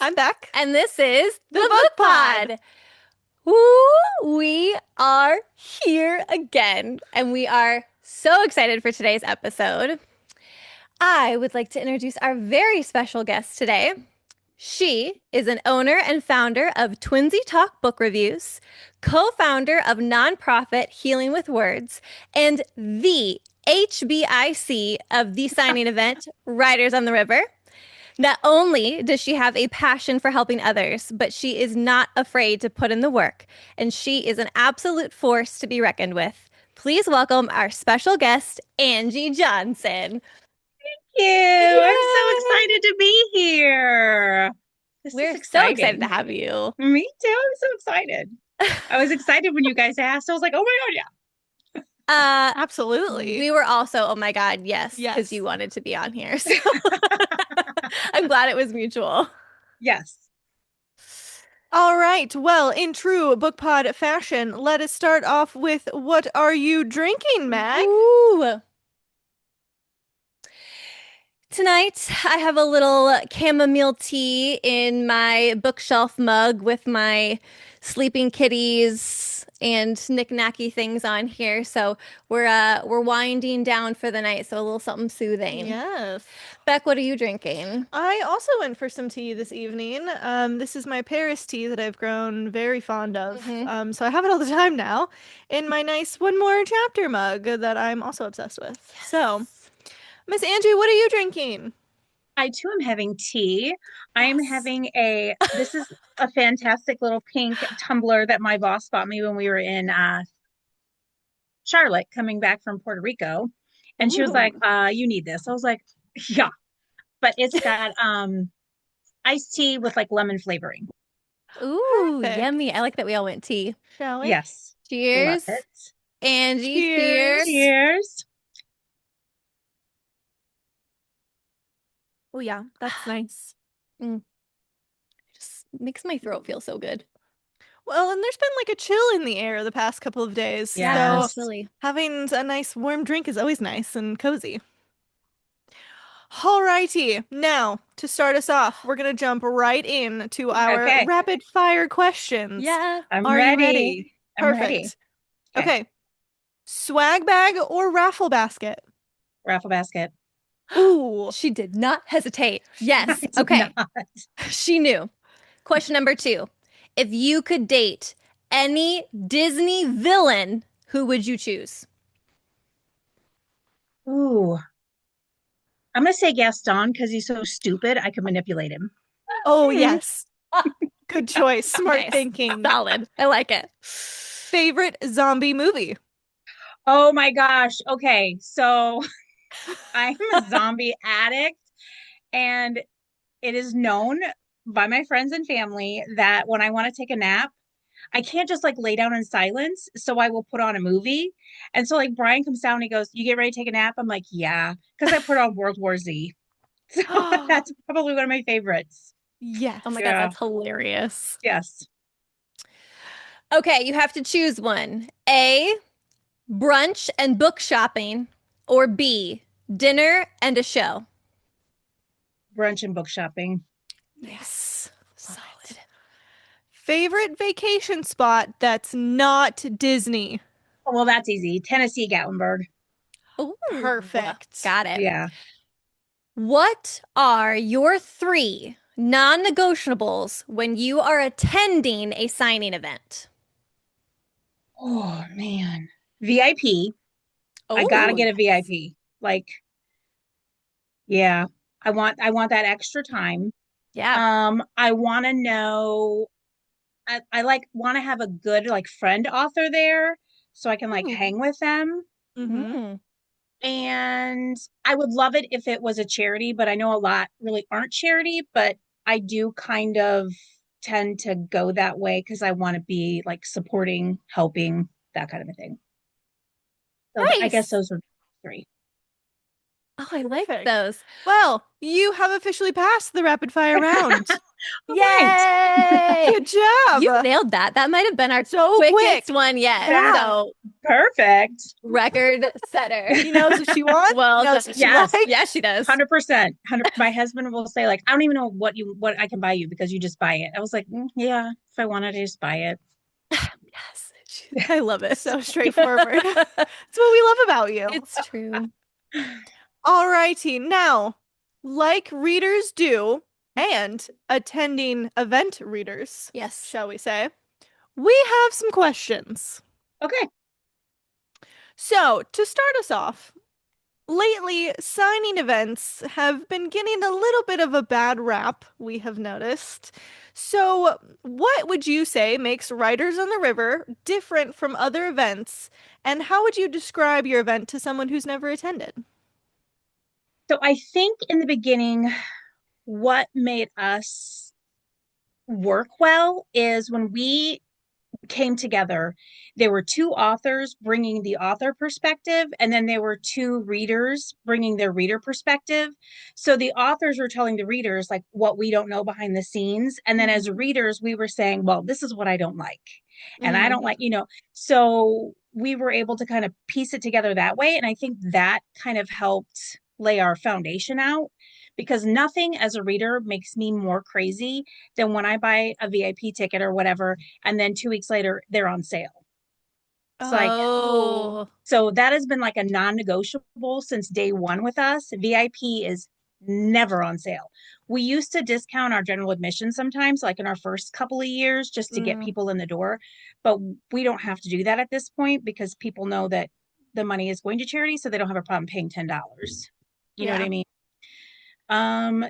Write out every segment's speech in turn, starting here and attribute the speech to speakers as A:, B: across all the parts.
A: I'm Beck.
B: And this is the
A: The
B: Book
A: Book Pod.
B: Pod. Woo! We are here again, and we are so excited for today's episode. I would like to introduce our very special guest today. She is an owner and founder of Twinsy Talk Book Reviews, co-founder of nonprofit Healing with Words, and the HBIC of the signing event, Riders on the River. Not only does she have a passion for helping others, but she is not afraid to put in the work, and she is an absolute force to be reckoned with. Please welcome our special guest, Angie Johnson.
C: You. I'm so excited to be here. This
B: We're
C: is
B: so excited
C: exciting.
B: to have you.
C: Me too. I'm so excited. I was excited when you guys asked. I was like, oh my God, yeah.
A: Absolutely.
B: We were also, oh my God, yes, because
A: Yes.
B: you wanted to be on here. So I'm glad it was mutual.
C: Yes.
A: All right. Well, in true Book Pod fashion, let us start off with what are you drinking, Mag?
B: Ooh. Tonight, I have a little chamomile tea in my bookshelf mug with my sleeping kitties and knick-knacky things on here. So we're winding down for the night, so a little something soothing.
A: Yes.
B: Beck, what are you drinking?
A: I also went for some tea this evening. This is my Paris tea that I've grown very fond of.
B: Mhm.
A: So I have it all the time now in my nice One More Chapter mug that I'm also obsessed with. So, Miss Angie, what are you drinking?
C: I too am having tea. I'm
B: Yes.
C: having this is a fantastic little pink tumbler that my boss bought me when we were in Charlotte coming back from Puerto Rico. And she was like,
A: Ooh.
C: you need this. I was like, yeah. But it's got iced tea with like lemon flavoring.
B: Ooh,
A: Perfect.
B: yummy. I like that we all went tea.
A: Shall we?
C: Yes. Love
B: Cheers.
C: it.
B: Angie,
A: Cheers.
B: cheers.
C: Cheers.
A: Oh yeah, that's nice.
B: Mm, just makes my throat feel so good.
A: Well, and there's been like a chill in the air the past couple of days,
B: Yeah,
A: so
B: it's so chilly.
A: having a nice warm drink is always nice and cozy. Alrighty, now to start us off, we're gonna jump right in to our
C: Okay.
A: rapid fire questions.
B: Yeah.
C: I'm
A: Are you
C: ready.
A: ready?
C: I'm ready.
A: Perfect. Okay. Swag bag or raffle basket?
C: Raffle basket.
A: Ooh.
B: She did not hesitate. Yes.
C: I did
B: Okay.
C: not.
B: She knew. Question number 2. If you could date any Disney villain, who would you choose?
C: Ooh. I'm gonna say Gaston because he's so stupid. I could manipulate him.
A: Oh,
B: Hmm.
A: yes. Good choice. Smart
B: Nice.
A: thinking.
B: Solid. I like it.
A: Favorite zombie movie?
C: Oh my gosh. Okay. So I'm a zombie addict, and it is known by my friends and family that when I want to take a nap, I can't just like lay down in silence. So I will put on a movie. And so like Brian comes down and he goes, you get ready to take a nap? I'm like, yeah, because I put on World War Z. So that's probably one of my favorites.
A: Yes.
B: Oh my God,
C: Yeah.
B: that's hilarious.
C: Yes.
B: Okay, you have to choose one. A, brunch and book shopping, or B, dinner and a show.
C: Brunch and book shopping.
A: Yes. Solid. Favorite vacation spot that's not Disney?
C: Oh, well, that's easy. Tennessee, Gatlinburg.
B: Ooh,
A: Perfect.
B: got it.
C: Yeah.
B: What are your 3 non-negotiables when you are attending a signing event?
C: Oh man. VIP. I gotta
B: Oh,
C: get a VIP. Like, yeah. I want that extra time.
B: yeah.
C: I want to know I like want to have a good like friend author there so I can like
B: Ooh.
C: hang with them.
A: Mm-hmm.
B: Mm.
C: And I would love it if it was a charity, but I know a lot really aren't charity, but I do kind of tend to go that way because I want to be like supporting, helping, that kind of a thing. So I guess
B: Nice.
C: those are 3.
B: Oh, I like
A: Perfect.
B: those.
A: Well, you have officially passed the rapid fire round.
C: All right.
B: Yay!
A: Good job.
B: You nailed that. That might have been our
A: So
B: quickest
A: quick.
B: one yet.
A: Yeah.
B: So,
C: Perfect.
B: record setter.
A: She knows what she wants.
B: Well
A: She knows
B: done.
A: what she
C: Yes.
A: likes.
B: Yeah, she does.
C: 100%. My husband will say like, I don't even know what I can buy you because you just buy it. I was like, yeah, if I wanted to just buy it.
B: Yes. I love it.
A: So straightforward. That's what we love about you.
B: It's true.
A: All righty. Now, like readers do, and attending event readers,
B: Yes.
A: shall we say, we have some questions.
C: Okay.
A: So, to start us off, lately, signing events have been getting a little bit of a bad rap, we have noticed. So, what would you say makes Riders on the River different from other events, and how would you describe your event to someone who's never attended?
C: So I think in the beginning, what made us work well is when we came together, there were two authors bringing the author perspective, and then there were two readers bringing their reader perspective. So the authors were telling the readers like what we don't know behind the scenes, and then as readers we were saying, well, this is what I don't like, and I don't
A: Mhm.
C: like, so we were able to kind of piece it together that way, and I think that kind of helped lay our foundation out, because nothing as a reader makes me more crazy than when I buy a VIP ticket or whatever, and then 2 weeks later they're on sale. It's like,
B: Oh.
C: so that has been like a non-negotiable since day one with us. VIP is never on sale. We used to discount our general admission sometimes, like in our first couple of years, just to get
A: Mm,
C: people in the door. But we don't have to do that at this point because people know that the money is going to charity, so they don't have a problem paying $10. You know what
A: yeah.
C: I mean?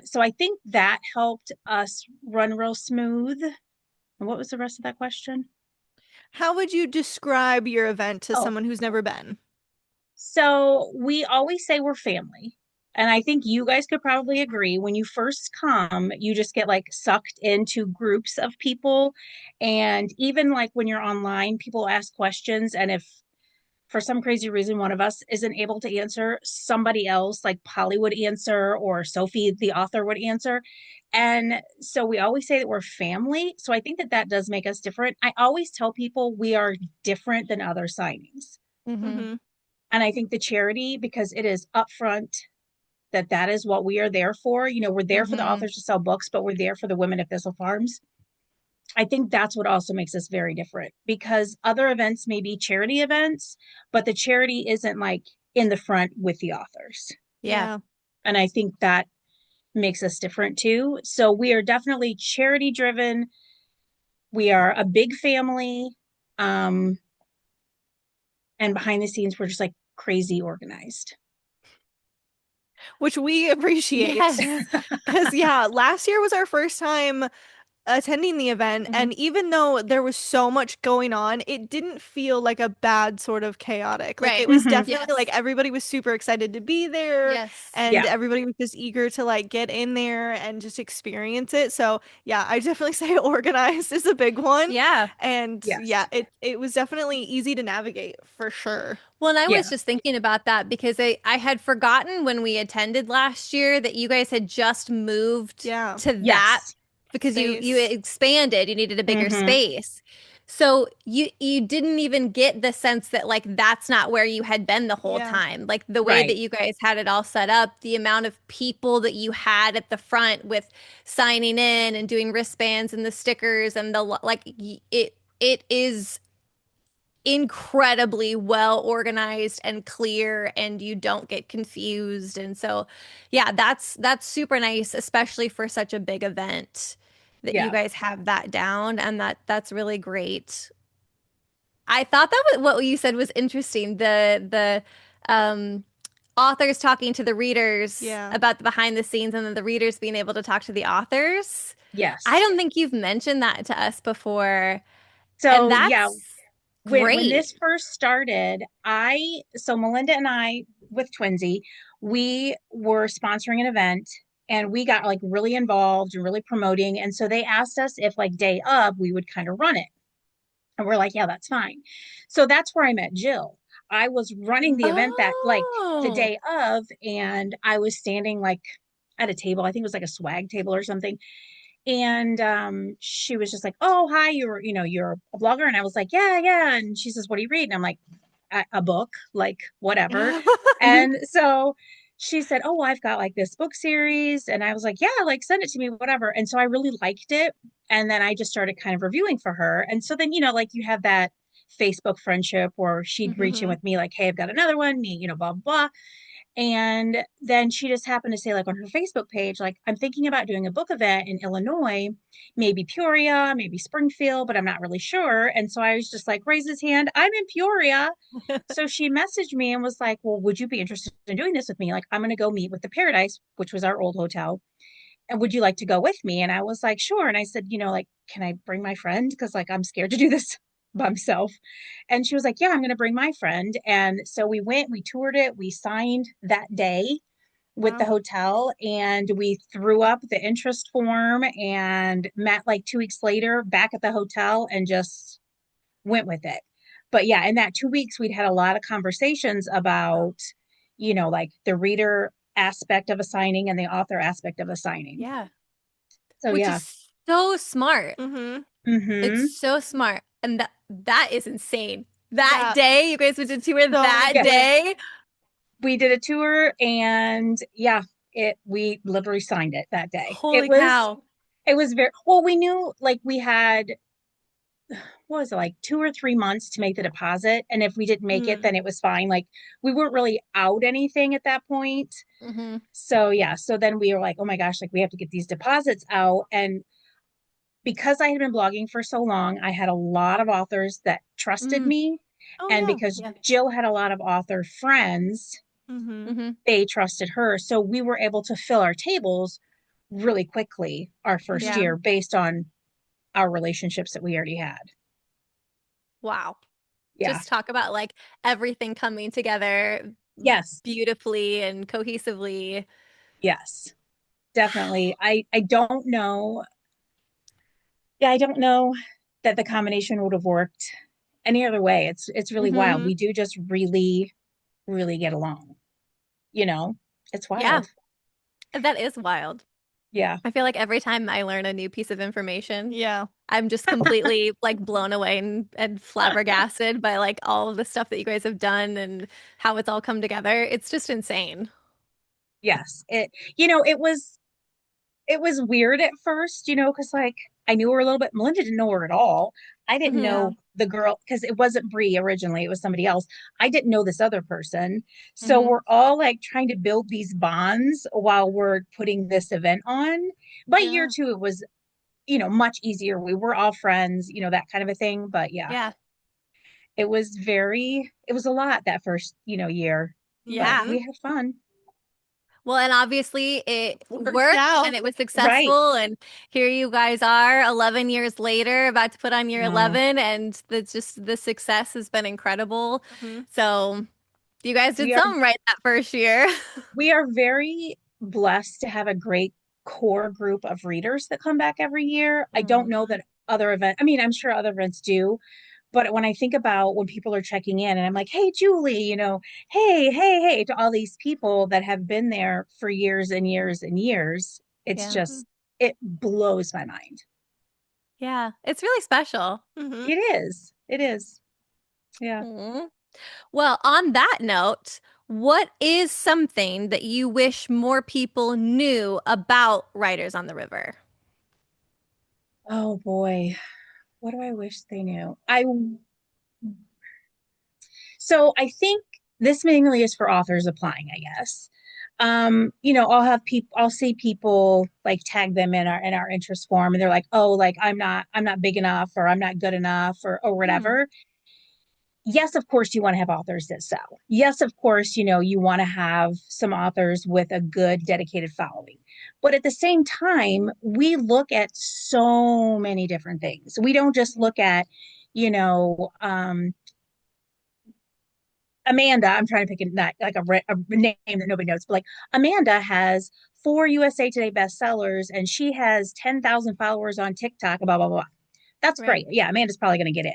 C: So I think that helped us run real smooth. And what was the rest of that question?
A: How would you describe your event to
C: Oh,
A: someone who's never been?
C: so we always say we're family. And I think you guys could probably agree when you first come, you just get like sucked into groups of people. And even like when you're online, people ask questions. And if for some crazy reason one of us isn't able to answer, somebody else like Polly would answer, or Sophie the author would answer. And so we always say that we're family, so I think that that does make us different. I always tell people we are different than other signings,
B: Mm-hmm.
A: Mm-hmm.
C: and I think the charity, because it is upfront, that is what we are there for. We're there for the
B: Mm-hmm.
C: authors to sell books, but we're there for the women at Thistle Farms. I think that's what also makes us very different, because other events may be charity events, but the charity isn't like in the front with the authors.
B: Yeah.
A: Yeah.
C: And I think that makes us different too. So we are definitely charity driven. We are a big family. Um, and behind the scenes, we're just like crazy organized.
A: Which we appreciate.
B: Yes.
A: Because, yeah, last year was our first time attending the event,
B: Mhm.
A: and even though there was so much going on, it didn't feel like a bad sort of chaotic. Like
B: Right.
A: it was
C: Mhm.
A: definitely
B: Yes.
A: like everybody was super excited to be there,
B: Yes.
A: and
C: Yeah.
A: everybody was just eager to like get in there and just experience it. So yeah, I definitely say organized is a big one.
B: Yeah.
A: And yeah,
C: Yes.
A: it was definitely easy to navigate for sure.
B: Well, and I
C: Yeah.
B: was just thinking about that because I had forgotten when we attended last year that you guys had just moved
A: Yeah.
B: to that
C: Yes.
B: because you
A: Space.
B: expanded, you needed a bigger
C: Hmm.
B: space. So you didn't even get the sense that like that's not where you had been the whole
A: Yeah.
B: time. Like the way that
C: Right.
B: you guys had it all set up, the amount of people that you had at the front with signing in and doing wristbands and the stickers and it is incredibly well organized and clear and you don't get confused. And so yeah, that's super nice, especially for such a big event that you
C: Yeah.
B: guys have that down and that's really great. I thought that was what you said was interesting. The authors talking to the readers
A: Yeah.
B: about the behind the scenes and then the readers being able to talk to the authors. I
C: Yes.
B: don't think you've mentioned that to us before. And
C: So yeah,
B: that's
C: when
B: great.
C: this first started, so Melinda and I with Twinsy, we were sponsoring an event, and we got like really involved and really promoting. And so they asked us if like day of we would kind of run it. And we're like, yeah, that's fine. So that's where I met Jill. I was running the event that like the
B: Oh.
C: day of, and I was standing like at a table. I think it was like a swag table or something. And she was just like, "Oh, hi, you're a blogger." And I was like, "Yeah, yeah." And she says, "What do you read?" And I'm like, "A book, like whatever." And so she said, "Oh, I've got like this book series." And I was like, "Yeah, like send it to me, whatever." And so I really liked it. And then I just started kind of reviewing for her. And so then, like you have that Facebook friendship where she'd reach in
A: Mhm.
C: with me like, "Hey, I've got another one, blah, blah, blah." And then she just happened to say, like on her Facebook page, like, "I'm thinking about doing a book event in Illinois, maybe Peoria, maybe Springfield, but I'm not really sure." And so I was just like, raise his hand, "I'm in Peoria." So she messaged me and was like, "Well, would you be interested in doing this with me? Like, I'm going to go meet with the Paradise, which was our old hotel. And would you like to go with me?" And I was like, "Sure." And I said, like, "Can I bring my friend? Because like I'm scared to do this by myself." And she was like, "Yeah, I'm going to bring my friend." And so we went, we toured it, we signed that day with the
A: Wow.
C: hotel, and we threw up the interest form and met like 2 weeks later back at the hotel and just went with it. But yeah, in that 2 weeks, we'd had a lot of conversations about, like the reader aspect of a signing and the author aspect of a signing.
B: Yeah.
C: So
B: Which
C: yeah.
B: is so smart.
A: Mhm.
B: It's
C: Mm-hmm.
B: so smart. And that is insane. That
A: Yeah.
B: day, you guys went to tour
A: So
B: that
C: Yes.
A: quick.
B: day.
C: We did a tour, and yeah, we literally signed it that day. It
B: Holy
C: was
B: cow.
C: it was very well, we knew like we had, what was it, like 2 or 3 months to make the deposit. And if we didn't make it,
A: Mm.
C: then it was fine. Like we weren't really out anything at that point.
B: Hmm.
C: So yeah, so then we were like, "Oh my gosh, like we have to get these deposits out." And because I had been blogging for so long, I had a lot of authors that trusted
B: Mm.
C: me.
A: Oh
C: And
A: yeah.
C: because
B: Yeah.
C: Jill had a lot of author friends,
A: Mhm.
B: Hmm.
C: they trusted her. So we were able to fill our tables really quickly our first
B: Yeah.
A: Mhm.
C: year based on our relationships that we already had.
B: Wow.
C: Yeah.
B: Just talk about like everything coming together
C: Yes.
B: beautifully and cohesively.
C: Yes. Definitely. I don't know. Yeah, I don't know that the combination would have worked any other way. It's really
B: Hmm.
C: wild.
A: Mhm.
C: We do just really, really get along. You know, it's
B: Yeah,
C: wild.
B: that is wild.
C: Yeah.
B: I feel like every time I learn a new piece of information,
A: Yeah.
B: I'm just completely like blown away and flabbergasted by like all of the stuff that you guys have done and how it's all come together. It's just insane.
C: Yes. It was weird at first, because like I knew her a little bit. Melinda didn't know her at all. I didn't
B: Hmm.
A: Yeah.
C: know the girl because it wasn't Bree originally, it was somebody else. I didn't know this other person. So
B: Hmm.
C: we're all like trying to build these bonds while we're putting this event on. By year
A: Yeah.
C: two, it was, much easier. We were all friends, that kind of a thing. But yeah,
B: Yeah.
C: it was a lot that first, year, but
B: Yeah.
A: Mhm.
C: we had fun.
B: Well, and obviously it
A: Worked
B: worked and
A: out.
B: it was
C: Right.
B: successful. And here you guys are 11 years later, about to put on year
C: No,
B: 11. And the success has been incredible.
A: Mhm.
B: So you guys did
C: we are
B: something right that first year.
C: we are very blessed to have a great core group of readers that come back every year. I don't
B: Mm.
C: know that other events, I mean, I'm sure other events do, but when I think about when people are checking in and I'm like, "Hey, Julie, hey, hey, hey," to all these people that have been there for years and years and years, it's
B: Yeah.
A: Mhm.
C: just, it blows my mind.
B: Yeah. It's really special.
A: Mhm.
C: It is. It is. Yeah.
B: Mm. Well, on that note, what is something that you wish more people knew about Riders on the River?
C: Oh boy. What do I wish they knew? So I think this mainly is for authors applying, I guess. I'll see people like tag them in our interest form, and they're like, "Oh, like I'm not big enough, or I'm not good enough, or
A: Mm.
C: whatever." Yes, of course you want to have authors that sell. Yes, of course, you want to have some authors with a good dedicated following. But at the same time, we look at so many different things. We don't just look at, you know, Amanda, I'm trying to pick a name that nobody knows, but like Amanda has 4 USA Today bestsellers and she has 10,000 followers on TikTok, blah, blah, blah. That's
B: Right.
C: great. Yeah, Amanda's probably going to get in.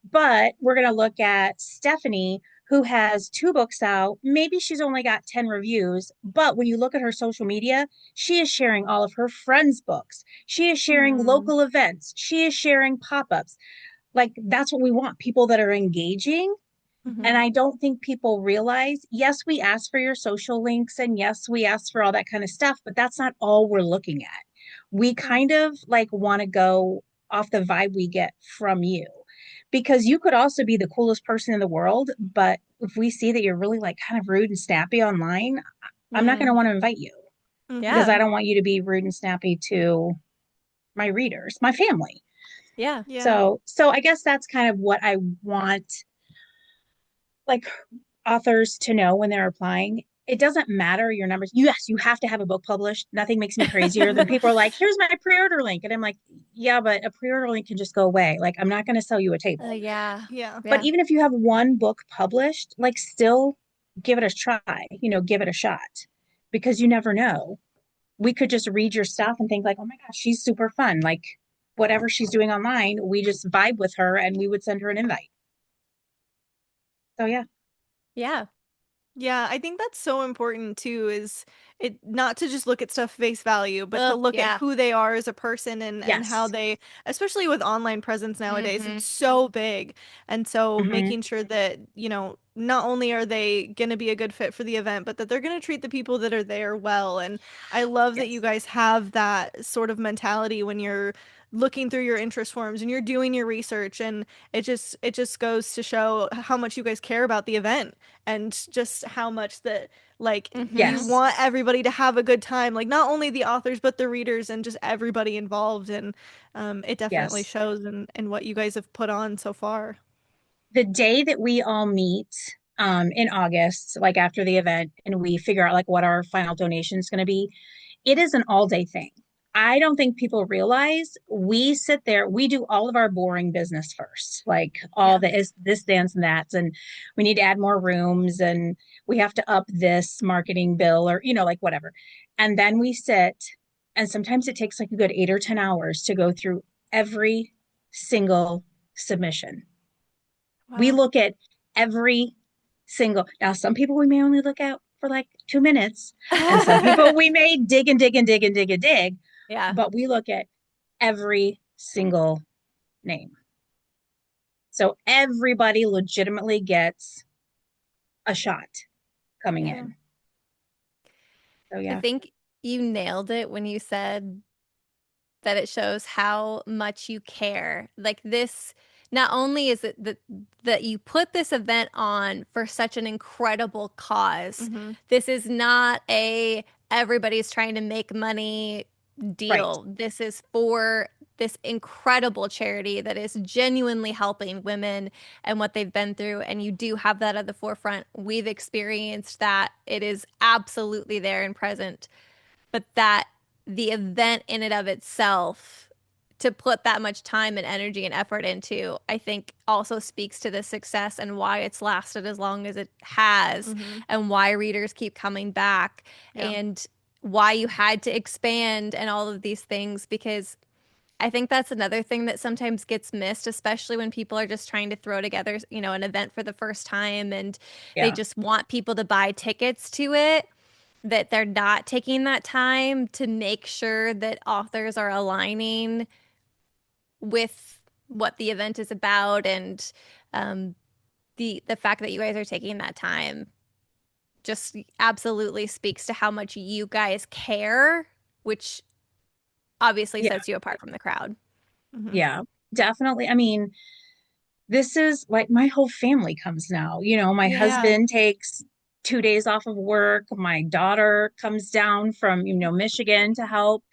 C: But we're going to look at Stephanie, who has two books out. Maybe she's only got 10 reviews, but when you look at her social media, she is sharing all of her friends' books. She is sharing
A: Mm,
C: local events. She is sharing pop-ups. Like that's what we want, people that are engaging. And
A: mhm.
C: I don't think people realize, yes, we ask for your social links and yes, we ask for all that kind of stuff, but that's not all we're looking at. We
A: Yeah.
C: kind of like want to go off the vibe we get from you because you could also be the coolest person in the world. But if we see that you're really like kind of rude and snappy online, I'm not going to
B: Mm,
C: want to invite you because
A: Mhm.
C: I
B: yeah.
C: don't want you to be rude and snappy to my readers, my family.
B: Yeah.
A: Yeah.
C: So I guess that's kind of what I want like authors to know when they're applying. It doesn't matter your numbers. Yes, you have to have a book published. Nothing makes me crazier than people are like, here's my pre-order link. And I'm like, yeah, but a pre-order link can just go away. Like, I'm not going to sell you a table.
B: Yeah.
A: Yeah.
C: But
B: Yeah.
C: even if you have one book published, like still give it a try, give it a shot because you never know. We could just read your stuff and think like, oh my gosh, she's super fun. Like whatever she's doing online, we just vibe with her and we would send her an invite. So yeah.
B: Yeah.
A: Yeah, I think that's so important too, is it not to just look at stuff face value, but to
B: Oh,
A: look at
B: yeah.
A: who they are as a person and how
C: Yes.
A: they, especially with online presence nowadays,
B: Hmm.
A: it's so big. And so
C: Mm-hmm.
A: making sure that, not only are they going to be a good fit for the event, but that they're going to treat the people that are there well. And I love that you
C: Yes.
A: guys have that sort of mentality when you're looking through your interest forms and you're doing your research, and it just goes to show how much you guys care about the event and just how much that like you
B: Hmm.
C: Yes.
A: want everybody to have a good time, like not only the authors but the readers and just everybody involved. And it definitely
C: Yes.
A: shows in what you guys have put on so far.
C: The day that we all meet in August, like after the event, and we figure out like what our final donation is going to be, it is an all day thing. I don't think people realize we sit there, we do all of our boring business first, like all
A: Yeah.
C: the is this, dance, and that's, and we need to add more rooms and we have to up this marketing bill or, like whatever. And then we sit, and sometimes it takes like a good 8 or 10 hours to go through every single submission. We
A: Wow.
C: look at every single, now some people we may only look at for like 2 minutes, and some people we may dig and dig and dig and dig and dig,
B: Yeah.
C: but we look at every single name. So everybody legitimately gets a shot coming
B: Yeah.
A: Yeah.
C: in. So
B: I
C: yeah.
B: think you nailed it when you said that it shows how much you care. Like this, not only is it that you put this event on for such an incredible cause.
A: Hmm.
B: This is not a everybody's trying to make money
C: Right.
B: deal. This is for this incredible charity that is genuinely helping women and what they've been through. And you do have that at the forefront. We've experienced that. It is absolutely there and present, but that the event in and of itself to put that much time and energy and effort into, I think also speaks to the success and why it's lasted as long as it has
A: Hmm.
B: and why readers keep coming back
A: Yeah.
B: and why you had to expand and all of these things because I think that's another thing that sometimes gets missed, especially when people are just trying to throw together, an event for the first time and they
C: Yeah.
B: just want people to buy tickets to it, that they're not taking that time to make sure that authors are aligning with what the event is about and um, the fact that you guys are taking that time just absolutely speaks to how much you guys care, which obviously
C: Yeah.
B: sets you apart from the crowd.
A: Hmm.
C: Yeah. Definitely. I mean, this is like my whole family comes now. My
B: Yeah.
A: Yeah.
C: husband takes 2 days off of work. My daughter comes down from, Michigan to help.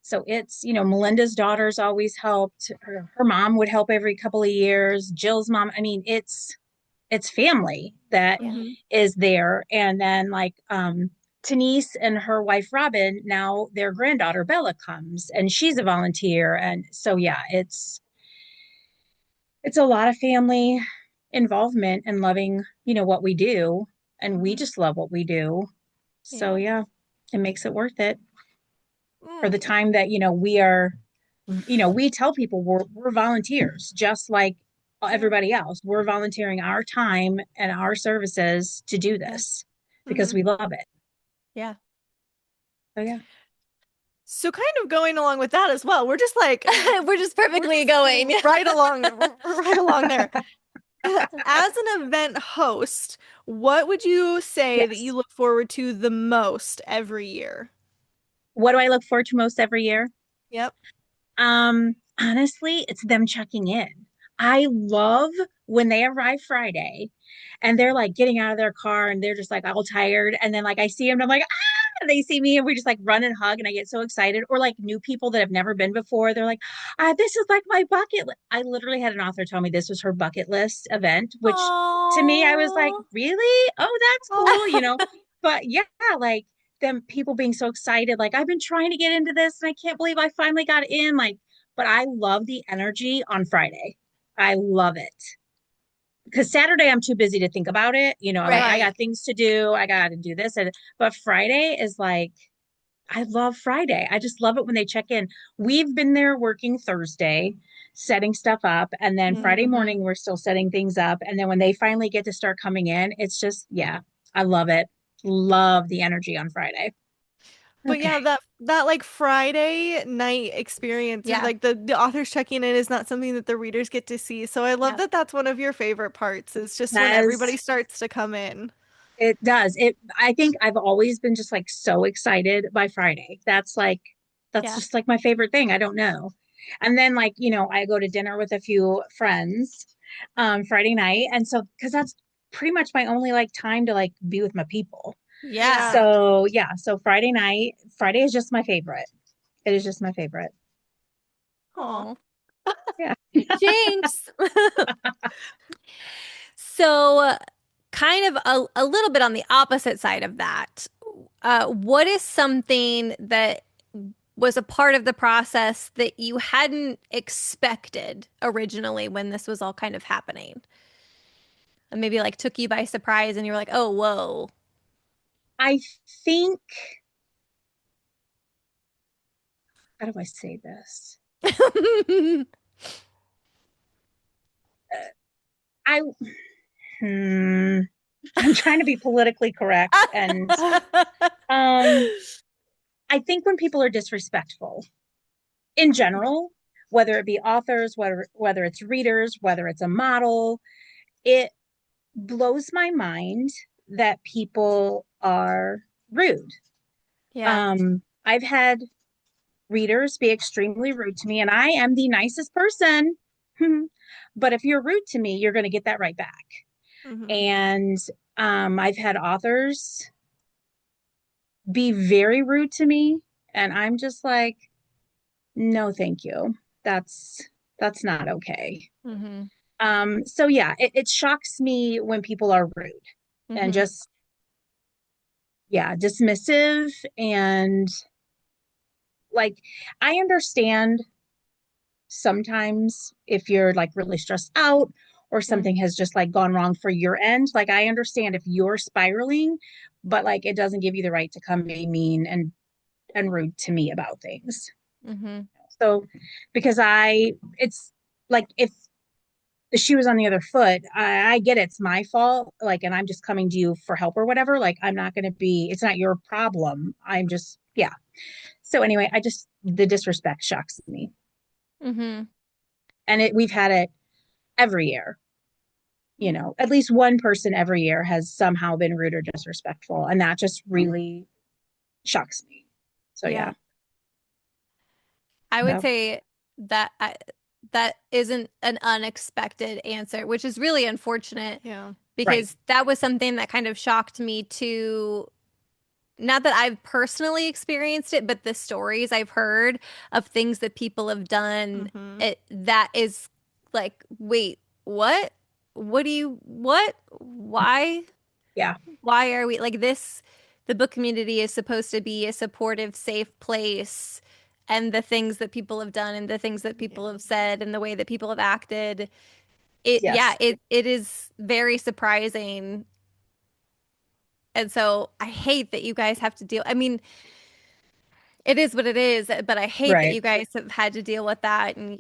C: So it's, Melinda's daughter's always helped. Her mom would help every couple of years. Jill's mom. I mean, it's family that
B: Yeah.
A: Hmm.
C: is there. And then like Denise and her wife Robin, now their granddaughter Bella comes and she's a volunteer. And so yeah, it's a lot of family involvement and loving, what we do. And we
A: Hmm.
C: just love what we do. So
B: Yeah.
C: yeah, it makes it worth it for
A: Mm.
C: the time that, we are, we tell people we're volunteers, just like
A: Yeah.
C: everybody else. We're volunteering our time and our services to do
B: Yeah.
C: this because
A: Hmm.
C: we love it.
B: Yeah.
C: So yeah.
A: So kind of going along with that as well.
B: We're just
A: We're
B: perfectly
A: just
B: going.
A: right along there. As an event host, what would you say that you
C: Yes.
A: look forward to the most every year?
C: What do I look forward to most every year?
A: Yep.
C: Honestly, it's them checking in. I love when they arrive Friday and they're like getting out of their car and they're just like all tired. And then like I see them and I'm like, ah, and they see me and we just like run and hug and I get so excited. Or like new people that have never been before. They're like, this is like my bucket list. I literally had an author tell me this was her bucket list event, which to me, I was like,
B: Oh.
C: really? Oh, that's cool,
A: Oh.
C: But yeah, like them people being so excited, like I've been trying to get into this and I can't believe I finally got in. Like, but I love the energy on Friday. I love it. Because Saturday I'm too busy to think about it. Like
B: Right.
C: I
A: Right.
C: got things to do. I got to do this. But Friday is like, I love Friday. I just love it when they check in. We've been there working Thursday, setting stuff up. And then Friday
A: Hmm.
C: morning, we're still setting things up. And then when they finally get to start coming in, it's just, yeah, I love it. Love the energy on Friday.
A: But
C: Okay.
A: yeah, that like Friday night experience or
B: Yeah.
A: like the authors checking in is not something that the readers get to see. So I love
B: Yeah.
A: that that's one of your favorite parts. Is just when everybody
C: Yes.
A: starts to come in.
C: It does. I think I've always been just like so excited by Friday. That's
B: Yeah.
C: just like my favorite thing. I don't know. And then like, I go to dinner with a few friends Friday night. And so because that's pretty much my only like time to like be with my people.
B: Yeah.
A: Yeah.
C: So yeah, so Friday is just my favorite. It is just my favorite.
A: Oh.
B: Oh.
C: Yeah.
B: Jinx. So, kind of a little bit on the opposite side of that. What is something that was a part of the process that you hadn't expected originally when this was all kind of happening? And maybe like took you by surprise and you were like, oh, whoa.
C: I think, how do I say this? I hmm, I'm trying to be politically correct and um I think when people are disrespectful in general, whether it be authors, whether it's readers, whether it's a model, it blows my mind that people are rude.
B: Yeah.
C: I've had readers be extremely rude to me, and I am the nicest person. But if you're rude to me, you're going to get that right back.
A: Hmm.
C: And I've had authors be very rude to me, and I'm just like, no, thank you. That's that's not okay.
B: Hmm.
C: So yeah, it shocks me when people are rude and
B: Hmm.
C: just yeah, dismissive and like I understand sometimes if you're like really stressed out or something has just like gone wrong for your end, like I understand if you're spiraling, but like it doesn't give you the right to come be mean and rude to me about things.
B: Hmm.
C: So because it's like if the shoe was on the other foot, I get it's my fault, like, and I'm just coming to you for help or whatever. Like, I'm not going to be, it's not your problem. I'm just, yeah. So anyway, the disrespect shocks me.
B: Hmm.
C: And we've had it every year, at least one person every year has somehow been rude or disrespectful. And that just really shocks me. So yeah.
B: Yeah. I would
C: Yeah.
B: say that that isn't an unexpected answer, which is really unfortunate
A: Yeah.
C: Right.
B: because that was something that kind of shocked me to not that I've personally experienced it, but the stories I've heard of things that people have done,
A: Hmm.
B: that is like, wait, what? What? Why?
C: Yeah.
B: Why are we like this? The book community is supposed to be a supportive, safe place. And the things that people have done and the things that
A: Yeah.
B: people have said and the way that people have acted,
C: Yes.
B: it is very surprising. And so I hate that you guys have to deal. I mean, It is what it is, but I hate that
C: Right.
B: you guys have had to deal with that, and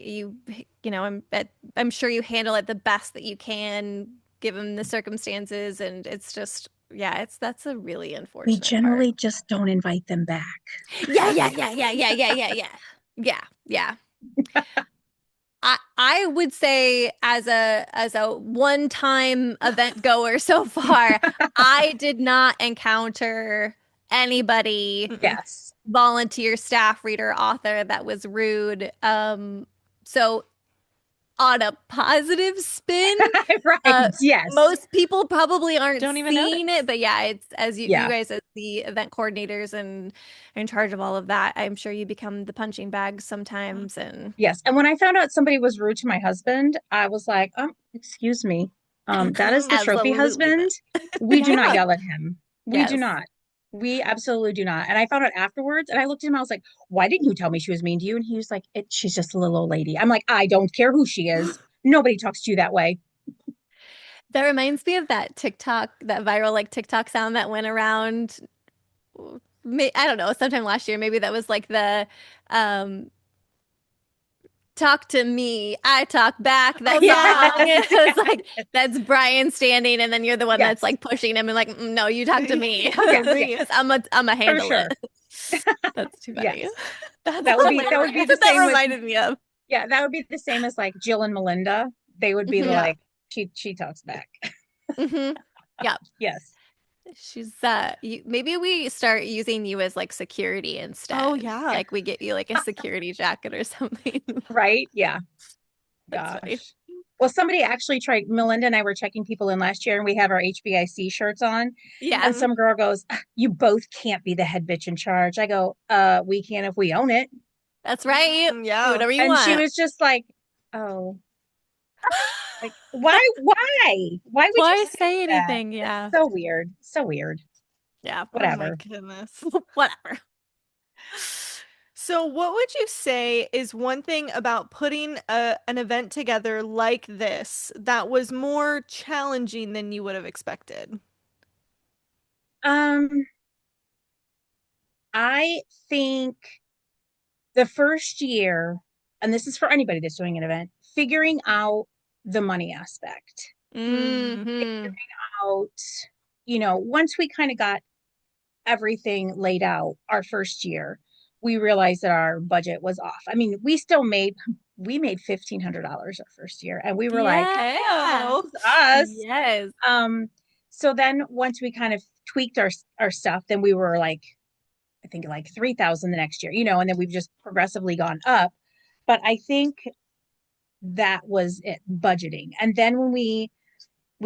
B: I'm sure you handle it the best that you can given the circumstances, and it's just yeah, that's a really
C: We
B: unfortunate part.
C: generally just don't invite them back.
B: Yeah, yeah, yeah, yeah, yeah, yeah, yeah, yeah. Yeah, yeah. I would say as a one-time event goer so far, I did not encounter anybody
A: Mm-mm.
C: Yes.
B: volunteer staff reader author that was rude. So on a positive spin,
C: Right. Yes.
B: most people probably aren't
A: Don't even
B: seeing
A: notice.
B: it, but yeah, it's as you
C: Yeah.
B: guys as the event coordinators and in charge of all of that, I'm sure you become the punching bag sometimes and
C: Yes. And when I found out somebody was rude to my husband, I was like, excuse me. That is the trophy
B: absolutely not.
C: husband. We do not
B: Yeah.
C: yell at him. We do
B: Yes.
C: not. We absolutely do not. And I found out afterwards and I looked at him, I was like, why didn't you tell me she was mean to you? And he was like, she's just a little old lady. I'm like, I don't care who she is. Nobody talks to you that way.
B: That reminds me of that TikTok, that viral like TikTok sound that went around. I don't know, sometime last year. Maybe that was like the um, "Talk to me, I talk back"
A: Oh
B: that
C: Yes.
B: song.
A: yeah.
B: It was like that's Brian standing, and then you're the one that's
C: Yes.
B: like pushing him and like, "No, you talk to me,
C: Yes.
A: Me.
C: Yes.
B: 'cause I'm a
C: For
B: handle it."
C: sure.
B: That's too funny.
C: Yes.
B: That's
C: That would be
B: hilarious.
C: the
B: That
C: same with
B: reminded me of.
C: yeah, that would be the same as like Jill and Melinda. They would be
B: Hmm
A: Yeah.
C: like, she talks back.
B: hmm Yeah.
C: Yes.
B: She's maybe we start using you as like security
A: Oh
B: instead.
A: yeah.
B: Like we get you like a security jacket or something.
C: Right? Yeah.
B: That's funny.
C: Gosh. Well, somebody actually tried, Melinda and I were checking people in last year and we have our HBIC shirts on. And
B: Yes,
A: Mhm.
C: some girl goes, you both can't be the head bitch in charge. I go, we can if we own it.
B: that's right. Do
A: Yeah.
B: whatever you
C: And she
B: want.
C: was just like, oh, like, why would you
B: Why
C: say
B: say
C: that?
B: anything? Yeah.
C: So weird. So weird.
B: Yeah.
A: Oh my
C: Whatever.
A: goodness.
B: Whatever.
A: So, what would you say is one thing about putting an event together like this that was more challenging than you would have expected?
C: Um, I think the first year, and this is for anybody that's doing an event, figuring out the money aspect.
A: Mm,
B: Hmm
C: Out, once we kind of got everything laid out our first year, we realized that our budget was off. I mean, we made $1,500 our first year, and we were like,
B: Yeah.
A: oh,
C: us.
B: Yes.
C: Um, so then once we kind of tweaked our stuff, then we were like, I think like 3,000 the next year, and then we've just progressively gone up. But I think that was it, budgeting. And then when we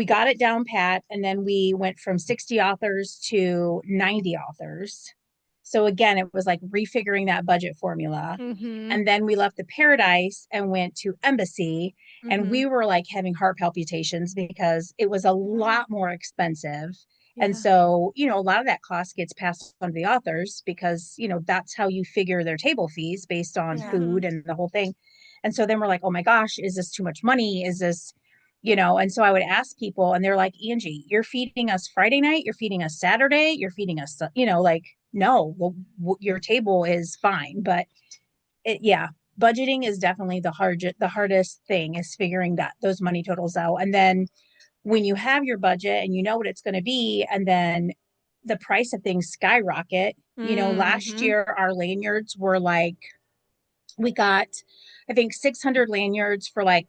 C: got it down pat, and then we went from 60 authors to 90 authors. So again, it was like refiguring that budget formula.
B: Hmm
C: And then we left the Paradise and went to Embassy, and
A: hmm
C: we were like having heart palpitations because it was a lot more expensive. And
A: Yeah.
C: so, a lot of that cost gets passed on to the authors because, that's how you figure their table fees based on
B: Yeah.
C: food and the whole thing. And so then we're like, oh my gosh, is this too much money? Is this, and so I would ask people, and they're like, Angie, you're feeding us Friday night, you're feeding us Saturday, you're feeding us, like, no, well, your table is fine. But yeah, budgeting is definitely the hardest thing is figuring that those money totals out. And then when you have your budget and you know what it's going to be, and then the price of things skyrocket. Last
B: hmm
C: year our lanyards were like, we got, I think, 600 lanyards for like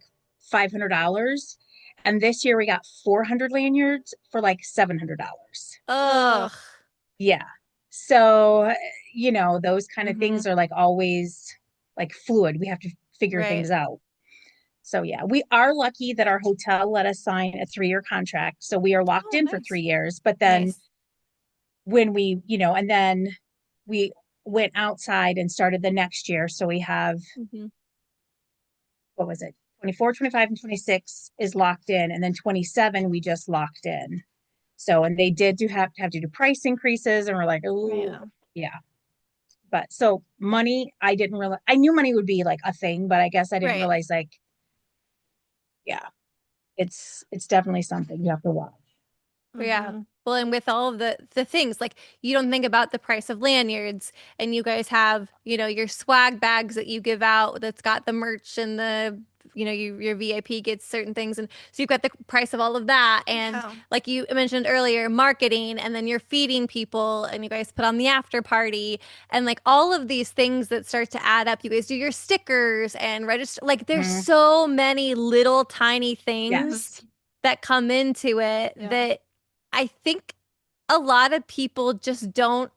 C: $500. And this year we got 400 lanyards for like $700.
B: Ugh.
A: Ugh.
C: Yeah. So, those kind of
A: Hmm.
C: things are like always like fluid. We have to figure
B: Right.
C: things out. So, yeah, we are lucky that our hotel let us sign a 3-year contract. So we are locked
A: Oh,
C: in for
A: nice.
C: 3 years. But then
B: Nice.
C: when and then we went outside and started the next year. So we have,
B: Hmm
C: what was it? 24, 25, and 26 is locked in. And then 27, we just locked in. So, and they did have to do price increases. And we're like, oh,
A: Yeah.
C: yeah. But so money, I knew money would be like a thing, but I guess I didn't
B: Right.
C: realize, like, yeah, it's definitely something you have to watch.
B: Yeah.
A: Hmm.
B: Well, and with all of the things, like you don't think about the price of lanyards, and you guys have, your swag bags that you give out that's got the merch and your VIP gets certain things, and so you've got the price of all of that, and
A: Yeah.
B: like you mentioned earlier, marketing, and then you're feeding people, and you guys put on the after party, and like all of these things that start to add up. You guys do your stickers and register. Like there's
C: Mhm.
B: so many little tiny
A: Mhm.
B: things
C: Yes.
B: that come into it
A: Yeah.
B: that I think a lot of people just don't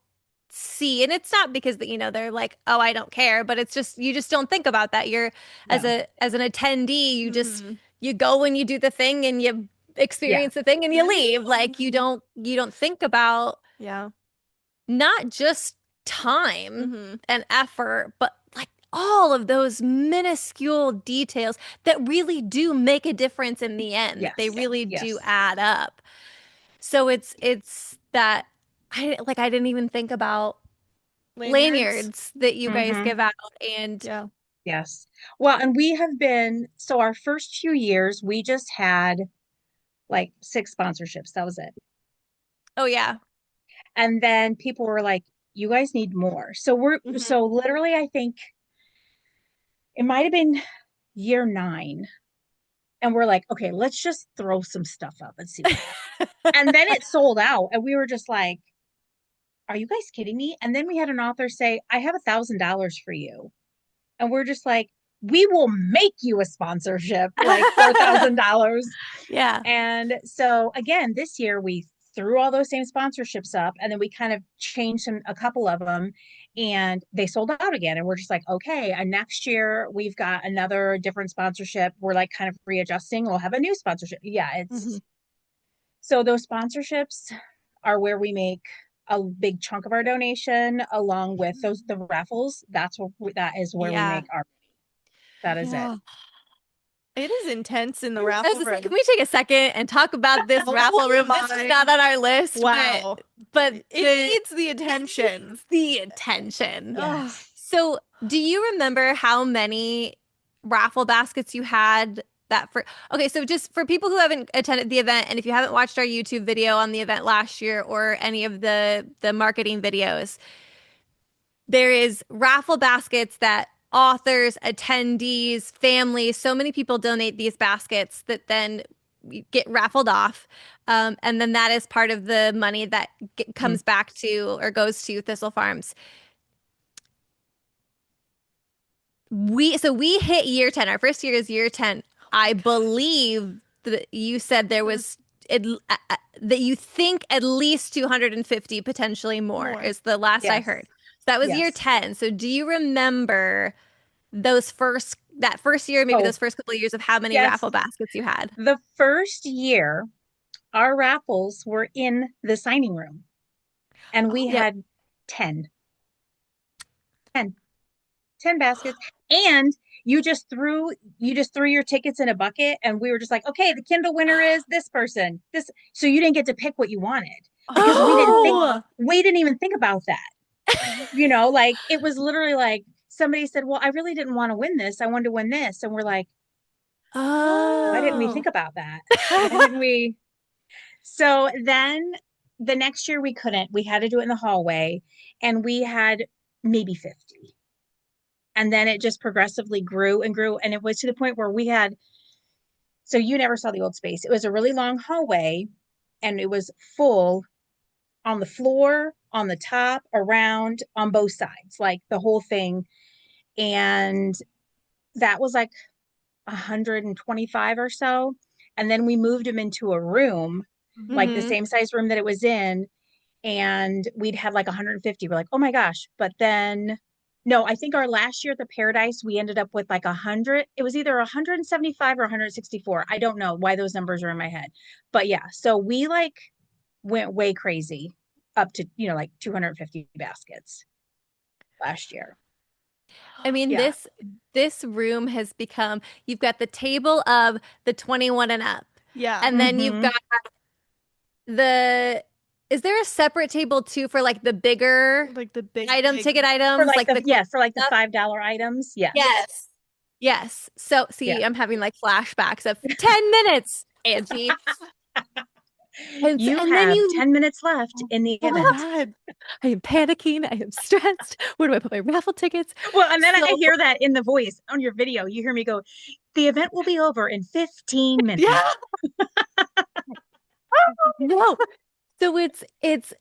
B: see. And it's not because they're like, oh, I don't care, but it's just you just don't think about that. You're as
C: No.
B: an attendee,
A: Mhm.
B: you go and you do the thing and you
C: Yeah.
B: experience the thing and you leave. Like you don't think about
A: Yeah.
B: not just time
A: Mhm.
B: and effort, but like all of those minuscule details that really do make a difference in the end. They
C: Yes.
B: really do
C: Yes.
B: add up. So it's that I didn't even think about
A: Lanyards.
B: lanyards that you guys
C: Hmm.
B: give out and
A: Yeah.
C: Yes. Well, and we have been, so our first few years, we just had like 6 sponsorships. That was it.
B: oh yeah.
C: And then people were like, you guys need more.
A: Mhm.
C: So literally, I think it might have been year 9. And we're like, okay, let's just throw some stuff up and see what happens. And then it sold out. And we were just like, are you guys kidding me? And then we had an author say, I have $1,000 for you. And we're just like, we will make you a sponsorship like for $1,000.
B: Yeah.
C: And so again, this year we threw all those same sponsorships up, and then we kind of changed a couple of them, and they sold out again. And we're just like, okay, and next year we've got another different sponsorship. We're like kind of readjusting. We'll have a new sponsorship. Yeah,
A: Mhm.
C: it's so those sponsorships are where we make a big chunk of our donation, along with those the raffles. That is where we
A: Yeah.
C: make our. That is it.
B: Yeah.
A: It is intense in the
B: I was
A: raffle
B: just like, can
A: room.
B: we take a second and talk about this raffle
A: Oh
B: room? This is
A: my.
B: not on our list,
A: Wow.
B: but
A: It needs the attention.
B: the attention.
A: Oh.
C: Yes.
B: So, do you remember how many raffle baskets you had that for? Okay, so just for people who haven't attended the event, and if you haven't watched our YouTube video on the event last year or any of the marketing videos, there is raffle baskets that authors, attendees, families, so many people donate these baskets that then get raffled off. And then that is part of the money that
C: Mm.
B: comes back to or goes to Thistle Farms. We hit year 10. Our first year is year 10. I believe that you said there was that you think at least 250, potentially more,
A: More.
B: is the last I
C: Yes.
B: heard. So that was year
C: Yes.
B: 10. So do you remember that first year, maybe
C: Oh,
B: those first couple of years of how many
C: yes.
B: raffle baskets you had?
C: The first year, our raffles were in the signing room, and we
A: Oh.
B: Yep.
C: had 10, 10, 10 baskets. And you just threw your tickets in a bucket, and we were just like, okay, the Kindle winner is this person. This so you didn't get to pick what you wanted, because
A: Oh.
C: we didn't even think about that. Like it was literally like somebody said, well, I really didn't want to win this. I wanted to win this. And we're like, why didn't we
B: Oh.
C: think about that? Why didn't we? So then the next year we couldn't. We had to do it in the hallway, and we had maybe 50. And then it just progressively grew and grew. And it was to the point where we had, so you never saw the old space. It was a really long hallway, and it was full on the floor, on the top, around, on both sides, like the whole thing. And that was like 125 or so. And then we moved him into a room, like the
A: Mhm.
C: same size room that it was in, and we'd had like 150. We're like, oh my gosh. But then, no, I think our last year at the Paradise, we ended up with like 100. It was either 175 or 164. I don't know why those numbers are in my head. But yeah, so we like went way crazy up to, like 250 baskets last year.
B: I mean,
C: Yeah.
B: this room has become, you've got the table of the 21 and up,
A: Yeah.
B: and then you've
C: Hmm.
B: got the is there a separate table too for like the bigger
A: Like the big, big.
B: ticket
C: For
B: items,
C: like
B: like
C: the,
B: the
C: yeah, for like the
B: stuff?
C: $5 items. Yes.
B: Yes. Yes. So
C: Yeah.
B: see, I'm having like flashbacks of 10 minutes, Angie.
C: You
B: And then
C: have
B: you
C: 10 minutes left
A: Oh
C: in the
A: my
C: event.
A: God.
B: I am panicking. I am stressed. Where do I put my raffle tickets?
C: Well, and then I
B: So,
C: hear that in the voice on your video. You hear me go, the event will be over in 15 minutes.
A: Yeah.
B: no. So it's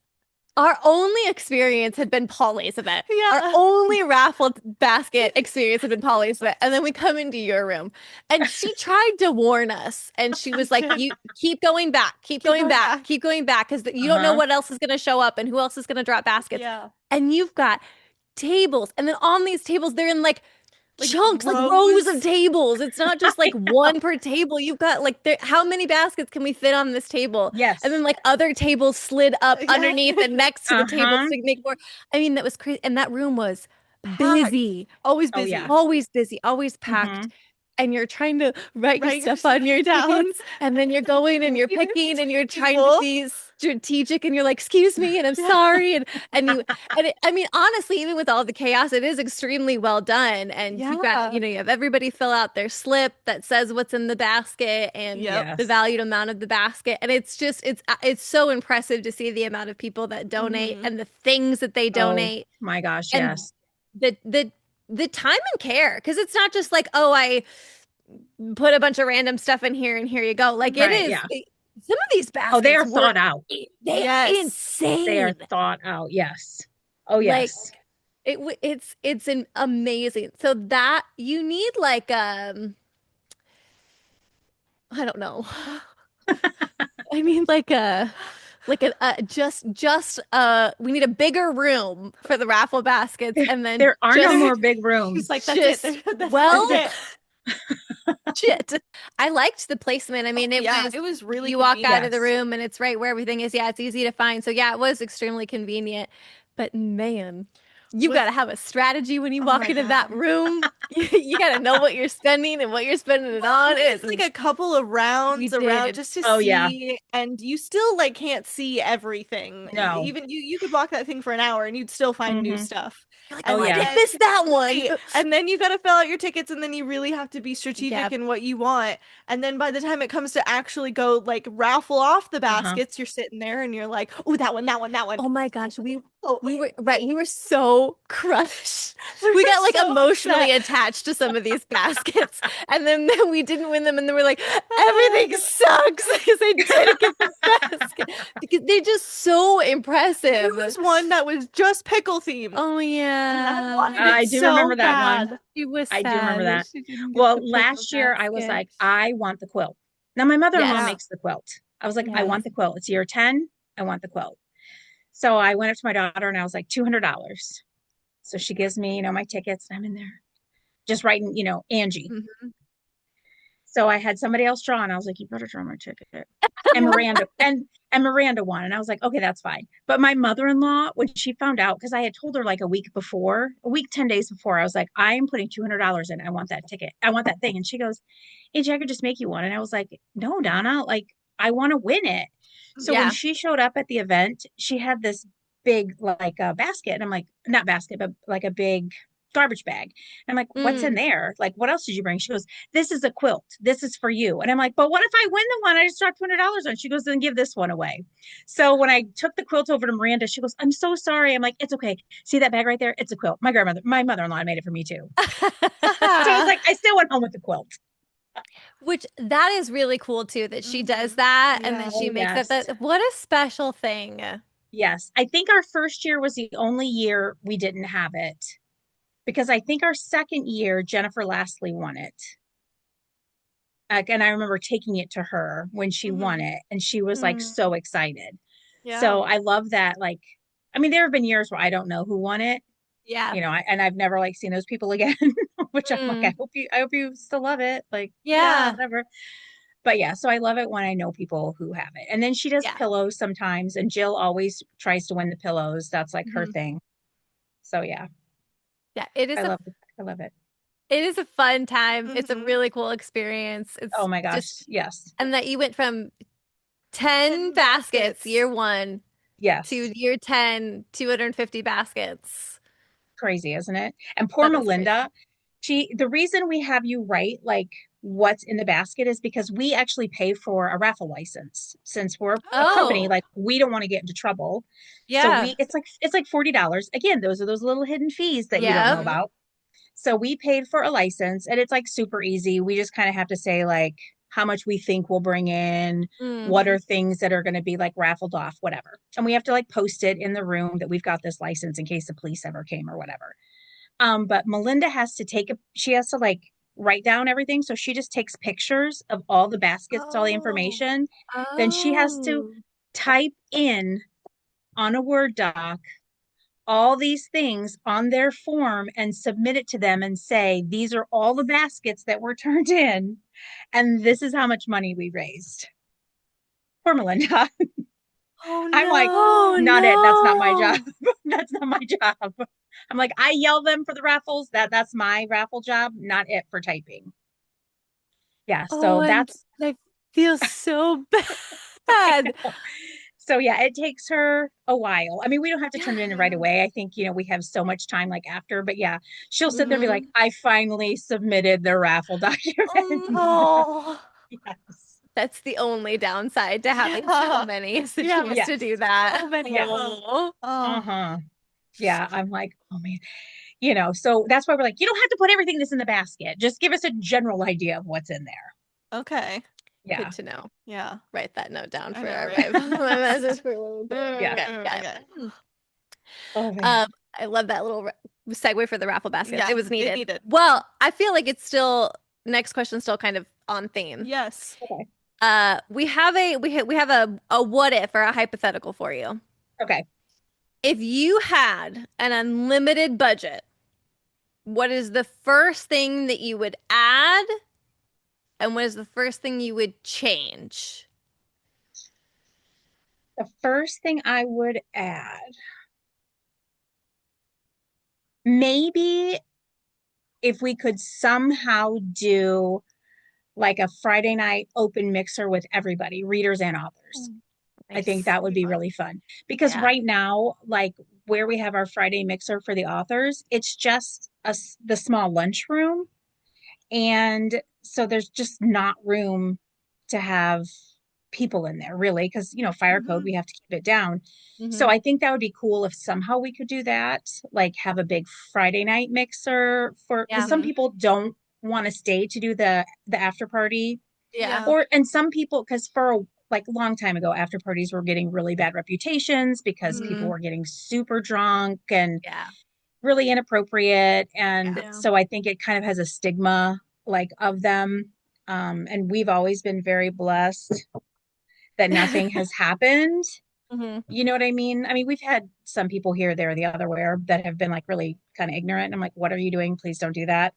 B: our only experience had been Polly's event. Our
A: Yeah.
B: only raffle basket experience had been Polly's event. And then we come into your room and she tried to warn us. And she was like,
A: Yeah.
B: you keep going back, keep
A: Keep
B: going
A: going
B: back,
A: back.
B: keep going back, because you don't know
C: Uh-huh.
B: what else is going to show up and who else is going to drop baskets.
A: Yeah.
B: And you've got tables. And then on these tables, they're in like
A: Like
B: chunks, like rows of
A: rows.
B: tables. It's not just like one per table. You've got like how many baskets can we fit on this table? And then
C: Yes.
B: like other tables slid up
A: Yeah.
B: underneath and next to the tables
C: Uh-huh.
B: to make more. I mean, that was crazy. And that room was
A: Packed.
B: busy,
A: Always
C: Oh, yeah.
A: busy.
B: always busy, always packed.
C: Hmm.
B: And you're trying to write your
A: Write your
B: stuff on
A: stuff
B: your
A: down.
B: tickets, and then you're going and you're
A: Waving
B: picking and
A: to
B: you're trying to
A: people.
B: be strategic and you're like, excuse me, and I'm
A: Yeah.
B: sorry. I mean, honestly, even with all the chaos, it is extremely well done. And you've got,
A: Yeah.
B: you have everybody fill out their slip that says what's in the basket and
A: Yep.
B: the
C: Yes.
B: valued amount of the basket. And it's so impressive to see the amount of people that donate
A: Hmm.
B: and the things that they
C: Oh
B: donate
C: my gosh,
B: and
C: yes.
B: the time and care. Because it's not just like, oh, I put a bunch of random stuff in here and here you go. Like it
C: Right,
B: is
C: yeah.
B: some of these
C: Oh, they
B: baskets
C: are
B: were
C: thought out.
B: they
A: Yes.
C: They are
B: insane.
C: thought out. Yes. Oh,
B: Like
C: yes.
B: it's an amazing. So that you need like I don't know. I mean like just we need a bigger room for the raffle baskets and then
C: There are no more big
A: She's like,
C: rooms.
A: that's it.
B: just
A: That's
B: well
A: it.
B: shit. I liked the placement. I mean,
A: Oh,
B: it
A: yeah,
B: was
A: it was really
B: you walk out of
A: convenient.
B: the
C: Yes.
B: room and it's right where everything is. Yeah, it's easy to find. So yeah, it was extremely convenient. But man, you got
A: With
B: to have a strategy when you
A: Oh
B: walk
A: my
B: into that
A: God.
B: room. You got to know what you're spending and what you're spending it on.
A: We
B: It
A: did
B: is
A: like a couple of
B: we
A: rounds around
B: did.
A: just to
C: Oh, yeah.
A: see, and you still like can't see everything.
C: No.
A: Even you could walk that thing for an hour and you'd still find new
C: Hmm.
A: stuff.
B: You're like,
C: Oh,
B: oh, I
A: And
C: yeah.
B: did
A: then
B: miss that one.
A: right, and then you got to fill out your tickets, and then you really have to be strategic
B: Yeah.
A: in what you want. And then by the time it comes to actually go like raffle off the
C: Uh-huh.
A: baskets, you're sitting there and you're like, oh, that one, that one, that one.
B: Oh my gosh,
A: Oh,
B: we were right. We were so crushed.
A: we
B: We
A: were
B: got like
A: so
B: emotionally
A: upset.
B: attached to some of these baskets, and then we didn't win them, and then we're like, everything sucks because I didn't get the basket because they're just so
A: There
B: impressive.
A: was one that was just pickle themed,
B: Oh
A: and I
B: yeah,
A: wanted it
C: I do remember
A: so
C: that one.
A: bad.
B: she was
C: I do remember
B: sad that
C: that.
B: she didn't get the
C: Well,
B: pickle
C: last year I was
B: basket.
C: like, I want the quilt. Now, my mother-in-law
B: Yes,
A: Yeah.
C: makes the quilt. I was like, I
B: yes.
C: want the quilt. It's year 10. I want the quilt. So I went up to my daughter and I was like, $200. So she gives me, my tickets and I'm in there just writing, Angie.
A: Mhm.
C: So I had somebody else draw and I was like, you better draw my ticket. And Miranda won. And I was like, okay, that's fine. But my mother-in-law, when she found out, because I had told her like a week, 10 days before, I was like, I am putting $200 in. I want that ticket. I want that thing. And she goes, Angie, I could just make you one. And I was like, no, Donna, like I want to win it. So when
B: Yeah.
C: she showed up at the event, she had this big like basket. And I'm like, not basket, but like a big garbage bag. And I'm like, what's in
B: Mm.
C: there? Like, what else did you bring? She goes, this is a quilt. This is for you. And I'm like, but what if I win the one I just dropped $200 on? She goes, then give this one away. So when I took the quilt over to Miranda, she goes, I'm so sorry. I'm like, it's okay. See that bag right there? It's a quilt. My mother-in-law made it for me too. So I was like, I still went home with the quilt.
B: Which that is really cool too that she does
A: Mhm.
B: that and that
A: Yeah.
B: she
C: Oh,
B: makes
C: yes.
B: that what a special thing.
C: Yes. I think our first year was the only year we didn't have it because I think our second year, Jennifer Lastly won it. And I remember taking it to her when she won
A: Mhm.
C: it, and she was like
B: Mm.
C: so excited.
A: Yeah.
C: So I love that. Like, I mean, there have been years where I don't know who won it,
B: Yeah.
C: and I've never like seen those people again, which I'm like,
B: Mm.
C: I hope you still love it. Like, yeah,
B: Yeah.
C: whatever. But yeah, so I love it when I know people who have it. And then she does
B: Yeah.
C: pillows sometimes, and Jill always tries to win the pillows. That's like her
B: Mhm.
C: thing. So yeah,
B: Yeah.
C: I love it.
B: It is a fun time. It's a
A: Mhm.
B: really cool experience.
C: Oh
B: It's
C: my
B: just
C: gosh, yes,
B: and that you went from 10
A: 10
B: baskets
A: baskets.
B: year one to
C: yes.
B: year 10, 250 baskets.
C: Crazy, isn't it? And poor
B: That is crazy.
C: Melinda, the reason we have you write like what's in the basket is because we actually pay for a raffle license since we're a company,
B: Oh,
C: like we don't want to get into trouble. So
B: yeah.
C: it's like $40. Again, those are those little hidden fees that you don't know
B: Yep.
A: Mhm.
C: about. So we paid for a license and it's like super easy. We just kind of have to say like how much we think we'll bring in, what
A: Mhm.
C: are things that are going to be like raffled off, whatever. And we have to like post it in the room that we've got this license in case the police ever came or whatever. But Melinda has to she has to like write down everything. So she just takes pictures of all the baskets, all the
A: Oh.
C: information. Then she has to
B: Oh.
C: type in on a Word doc all these things on their form and submit it to them and say, these are all the baskets that were turned in. And this is how much money we raised. Poor Melinda.
A: Oh
C: I'm like,
B: Oh
C: not it. That's not my job.
A: no.
C: That's not my job. I'm like, I yell them for the raffles. That's my raffle job, not it for typing. Yeah.
B: Oh,
C: So
B: and
C: that's
B: I feel so bad.
C: so yeah, it takes her a while. I mean, we don't have to turn it in right
A: Yeah.
C: away. I think, we have so much time like after, but yeah, she'll sit there and be like,
B: Hmm.
C: I finally submitted the raffle document.
A: Oh.
C: Yes.
B: That's the only downside to having so
A: Yeah.
B: many is that she
A: Yeah.
B: has to
C: Yes.
B: do that.
A: So many of them.
B: Oh.
A: Oh.
C: Uh-huh. Yeah. I'm like, oh man. So that's why we're like, you don't have to put everything that's in the basket. Just give us a general idea of what's in there.
A: Okay.
C: Yeah.
B: Good to know.
A: Yeah.
B: Write that note down
A: I
B: for
A: know,
B: our
A: right?
B: my message for when we put it.
C: Yeah.
B: Okay, got
A: Okay.
B: it.
C: Oh man.
B: I love that little segue for the raffle baskets.
A: Yeah,
B: It was
A: it
B: needed.
A: needed.
B: Well, I feel like it's still next question still kind of on theme.
A: Yes.
C: Okay.
B: We have a what if or a hypothetical for you.
C: Okay.
B: If you had an unlimited budget, what is the first thing that you would add, and what is the first thing you would change?
C: The first thing I would add, maybe if we could somehow do like a Friday night open mixer with everybody, readers and authors.
A: Mm,
C: I think
B: Nice.
C: that would
A: be
C: be
A: fun.
C: really fun because
B: Yeah.
C: right now, like where we have our Friday mixer for the authors, it's just the small lunchroom. And so there's just not room to have people in there really because, fire code,
A: Mhm.
C: we have to keep it down. So
B: Hmm.
C: I think that would be cool if somehow we could do that, like have a big Friday night mixer because
B: Yeah.
C: some
A: Mhm.
C: people don't want to stay to do the after party
B: Yeah.
A: Yeah.
C: and some people because for like a long time ago after parties were getting really bad reputations because people
B: Hmm.
A: Mhm.
C: were getting super drunk and
B: Yeah.
C: really inappropriate. And
B: Yeah.
A: Yeah.
C: so I think it kind of has a stigma like of them. And we've always been very blessed that nothing has happened.
B: Hmm.
C: You know what I mean? I mean, we've had some people here, there, the other where that have been like really kind of ignorant. And I'm like, what are you doing? Please don't do that.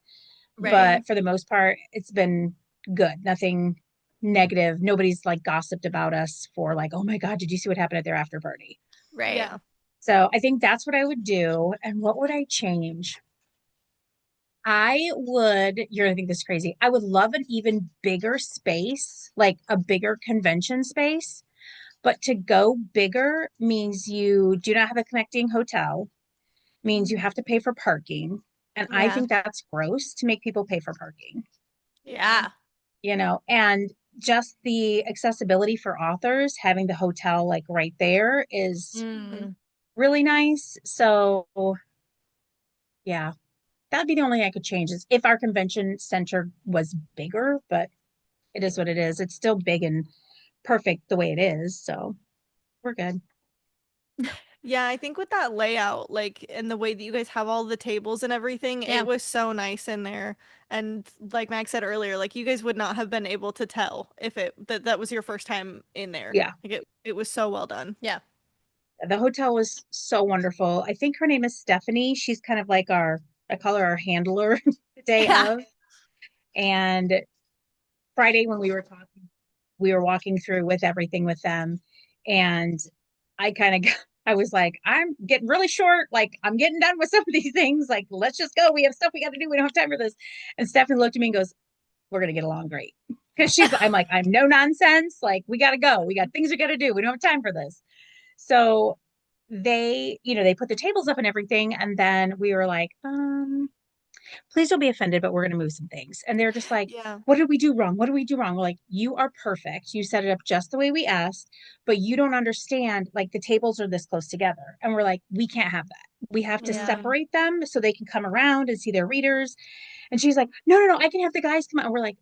B: Right.
C: But for the most part, it's been good. Nothing negative. Nobody's like gossiped about us for like, oh my God, did you see what happened at their after party?
B: Right.
A: Yeah.
C: So I think that's what I would do. And what would I change? You're gonna think this is crazy. I would love an even bigger space, like a bigger convention space. But to go bigger means you do not have a connecting hotel, means you
A: Mhm.
C: have to pay for parking. And I
B: Yeah.
C: think that's gross to make people pay for parking,
A: Yeah.
B: Yeah.
C: and just the accessibility for authors, having the hotel like right there is
A: Mhm.
B: Mm.
C: really nice. So yeah, that'd be the only thing I could change is if our convention center was bigger, but it is what it is. It's still big and perfect the way it is. So we're good.
A: Yeah, I think with that layout, like, and the way that you guys have all the tables and everything, it
B: Yeah.
A: was so nice in there. And like Max said earlier, like you guys would not have been able to tell if that was your first time in there.
C: Yeah.
A: Like it was so well done.
B: Yeah.
C: The hotel was so wonderful. I think her name is Stephanie. She's kind of like I call her our handler the day
B: Yeah.
C: of. And Friday when we were walking through with everything with them. And I kind of, I was like, I'm getting really short. Like, I'm getting done with some of these things. Like, let's just go. We have stuff we got to do. We don't have time for this. And Stephanie looked at me and goes, we're going to get along great. Because I'm no nonsense. Like, we got to go. We got things we got to do. We don't have time for this. So they put the tables up and everything. And then we were like, please don't be offended, but we're going to move some things. And they're just like,
A: Yeah.
C: what did we do wrong? What did we do wrong? We're like, you are perfect. You set it up just the way we asked, but you don't understand. Like the tables are this close together. And we're like, we can't have that. We have to
A: Yeah.
C: separate them so they can come around and see their readers. And she's like, no, no, no, I can have the guys come out. And we're like,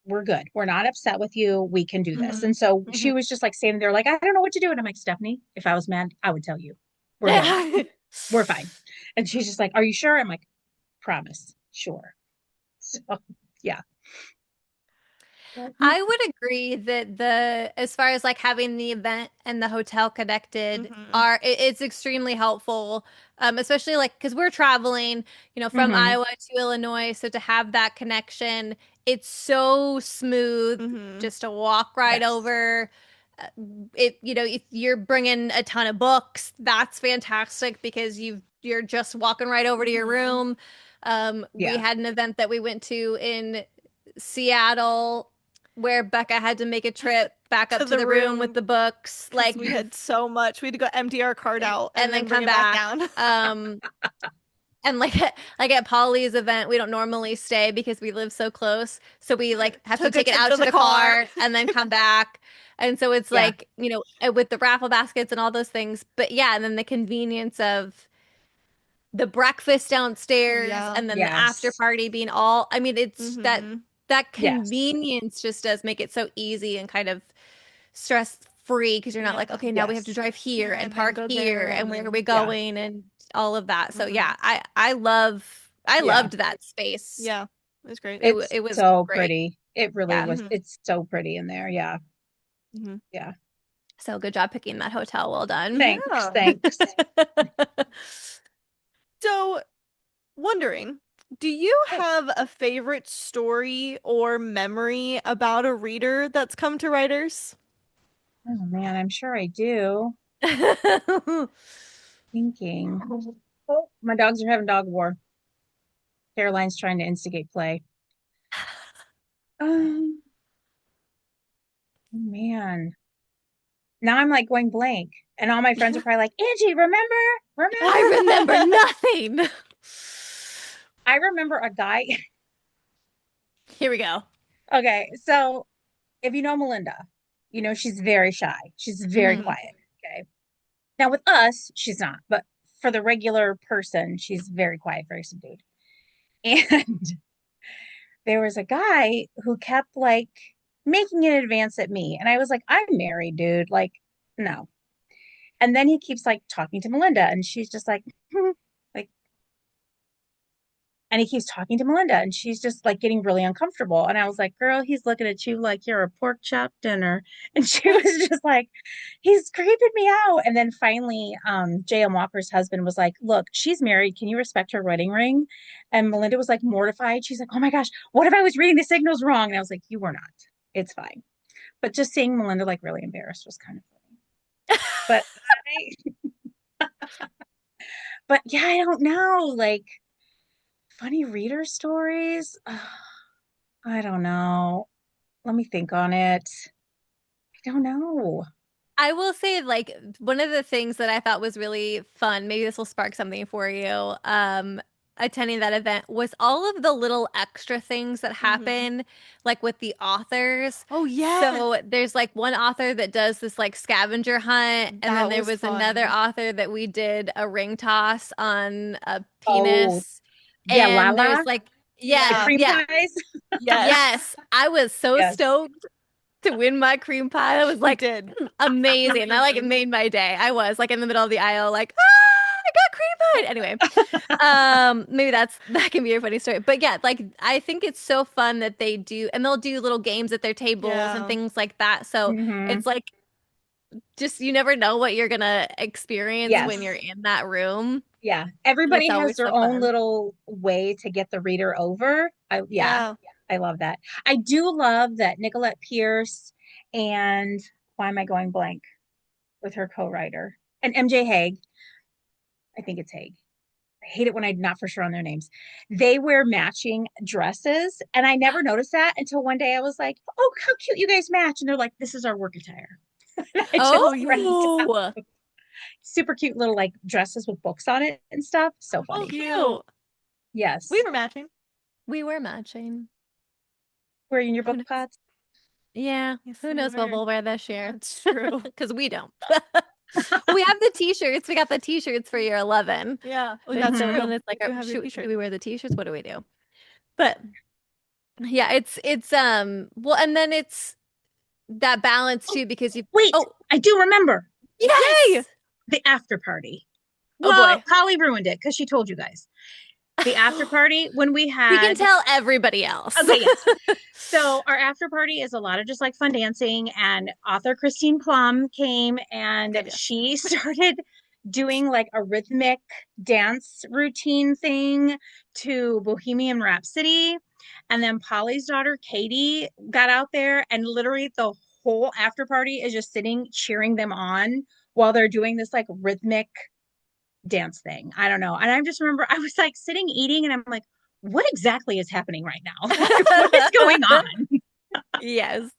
C: we're good. We're not upset with you. We can do this.
A: Hmm.
C: And so she
A: Hmm.
C: was just like standing there, like, I don't know what to do. And I'm like, Stephanie, if I was mad, I would tell you. We're good.
A: Yeah.
C: We're fine. And she's just like, are you sure? I'm like, promise. Sure. So, yeah.
B: I would agree that as far as like having the event and the hotel connected
A: Hmm.
B: it's extremely helpful. Especially like because we're traveling, from
C: Mm-hmm.
B: Iowa to Illinois. So to have that connection, it's so smooth
A: Hmm.
B: just to walk right
C: Yes.
B: over. Uh, if you're bringing a ton of books, that's fantastic because you're just walking right over to your
A: Hmm.
B: room. We
C: Yeah.
B: had an event that we went to in Seattle where Becca had to make a trip back
A: To
B: up to
A: the
B: the room with
A: room
B: the books,
A: because
B: like,
A: we had so much. We had to go empty our cart out
B: and
A: and
B: then
A: then bring
B: come
A: it back
B: back.
A: down.
B: Um, and like like at Polly's event, we don't normally stay because we live so close. So we like have to
A: Took a
B: take it
A: trip
B: out
A: to
B: to
A: the
B: the
A: car.
B: car and then come back. And so it's
C: Yeah.
B: like, with the raffle baskets and all those things. But yeah, and then the convenience of the breakfast downstairs
A: Yeah.
B: and then the after
C: Yes.
B: party being all, I mean, it's
A: Hmm.
B: that
C: Yes.
B: convenience just does make it so easy and kind of stress free because you're not
A: Yeah.
B: like, okay, now we have to
C: Yes.
B: drive here
A: Yeah.
B: and
A: And then
B: park
A: go
B: here
A: there
B: and
A: and
B: where are we
A: then
C: Yeah.
B: going and all of that. So
A: hmm
B: yeah, I
C: Yeah.
B: loved that space.
A: Yeah. It was great.
C: It's
B: It was
C: so
B: great.
C: pretty. It really
B: Yeah.
C: was.
A: Hmm.
C: It's so pretty in there. Yeah.
A: Hmm.
C: Yeah.
B: So good job picking that hotel. Well done.
C: Thanks.
A: Yeah.
C: Thanks.
A: So, wondering, do you have a favorite story or memory about a reader that's come to writers?
C: Oh man, I'm sure I do. Thinking. Oh, my dogs are having dog war. Caroline's trying to instigate play. Um, man. Now I'm like going blank. And all my friends are probably like, Angie, remember?
B: I remember
C: Remember?
B: nothing.
C: I remember a guy.
B: Here we go.
C: Okay, so if you know Melinda, you know she's very shy. She's very
A: Hmm.
C: quiet. Okay. Now with us, she's not, but for the regular person, she's very quiet, very subdued. And there was a guy who kept like making an advance at me. And I was like, I'm married, dude. Like, no. And then he keeps like talking to Melinda, and she's just like, like, and he keeps talking to Melinda, and she's just like getting really uncomfortable. And I was like, girl, he's looking at you like you're a pork chop dinner. And she was just like, he's creeping me out. And then finally, J.M. Walker's husband was like, look, she's married. Can you respect her wedding ring? And Melinda was like mortified. She's like, oh my gosh, what if I was reading the signals wrong? And I was like, you were not. It's fine. But just seeing Melinda like really embarrassed was kind of funny. But but yeah, I don't know. Like funny reader stories. I don't know. Let me think on it. I don't know.
B: I will say, like, one of the things that I thought was really fun, maybe this will spark something for you, attending that event was all of the little extra things that
A: Hmm.
B: happen, like with the authors.
A: Oh, yes.
B: So there's like one author that does this like scavenger hunt, and then
A: That
B: there
A: was
B: was another
A: fun.
B: author that we did a ring toss on a
C: Oh,
B: penis.
C: yeah,
B: And
C: Lala,
B: there's like,
C: the
B: yeah,
A: Yeah.
C: cream
B: yeah,
C: pies.
A: Yes.
B: yes. I was so
C: Yes.
B: stoked to win my cream pie. I was
A: You
B: like,
A: did.
B: amazing. That like it made my day. I was like in the middle of the aisle, like, ah, I got cream pie. Anyway, maybe that can be a funny story. But yeah, like I think it's so fun that they do, and they'll do little games at their tables and
A: Yeah.
B: things like that. So
C: Hmm.
B: it's like just you never know what you're gonna experience when you're
C: Yes.
B: in that room.
C: Yeah.
B: And it's
C: Everybody has
B: always
C: their
B: so
C: own
B: fun.
C: little way to get the reader over. Yeah,
A: Yeah.
C: I love that. I do love that Nicolette Pierce and why am I going blank with her co-writer and MJ Haig. I think it's Haig. I hate it when I'm not for sure on their names. They wear matching dresses, and I never noticed that until one day I was like, "Oh, how cute you guys match!" And they're like, "This is our work attire." I
A: Oh,
C: just cracked up.
B: Oh,
C: Super cute little like dresses with books on it and stuff. So
A: oh,
C: funny.
B: cute.
A: cute.
C: Yes.
A: We were matching.
B: We were matching.
C: Were you in your
B: Who
C: book
B: knows?
C: pods?
B: Yeah,
A: Yes,
B: who
A: we
B: knows what
A: were.
B: we'll wear this year?
A: That's true.
B: Because we don't. We have the t-shirts. We got the t-shirts for year 11.
A: Yeah, oh,
B: And
A: that's
B: so
C: Mhm.
B: then
A: true.
B: it's like,
A: You have your
B: do
A: t-shirt.
B: we wear the t-shirts? What do we do? But yeah, it's well, and then it's that balance
C: Oh,
B: too because you
C: wait,
B: oh,
C: I do remember
A: Yay!
B: yes.
C: the after party.
A: Oh
C: Well,
A: boy.
C: Holly ruined it because she told you guys. The after party when we
B: We can
C: had,
B: tell everybody else.
C: okay, yes. So our after party is a lot of just like fun dancing, and author Christine Plum came and
B: Goodness.
C: she started doing like a rhythmic dance routine thing to Bohemian Rhapsody. And then Polly's daughter Katie got out there, and literally the whole after party is just sitting cheering them on while they're doing this like rhythmic dance thing. I don't know. And I just remember I was like sitting eating and I'm like, what exactly is happening right now? What is going on?
B: Yes.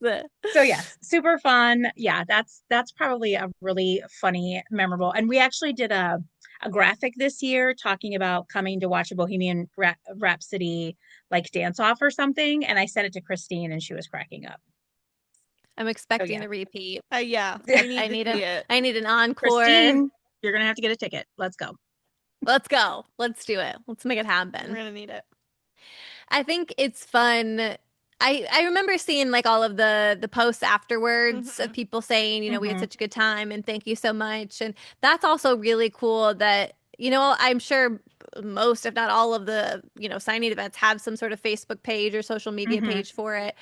C: So yes, super fun. Yeah, that's probably a really funny, memorable. And we actually did a graphic this year talking about coming to watch a Rhapsody like dance off or something. And I sent it to Christine and she was cracking up.
B: I'm
C: So
B: expecting
C: yeah.
B: the repeat.
A: Yeah,
C: Yeah.
A: we
B: I
A: need to
B: need
A: see
B: a
A: it.
B: I need an encore.
C: Christine, you're gonna have to get a ticket. Let's go.
B: Let's go. Let's do it. Let's make it
A: We're
B: happen.
A: gonna need it.
B: I think it's fun. I remember seeing like all of the posts afterwards of
A: Hmm.
B: people saying, you know, we had
C: Hmm.
B: such a good time and thank you so much. And that's also really cool that, you know, I'm sure most, if not all of the, you know, signing events have some sort of Facebook page or social media
C: Hmm.
B: page for it.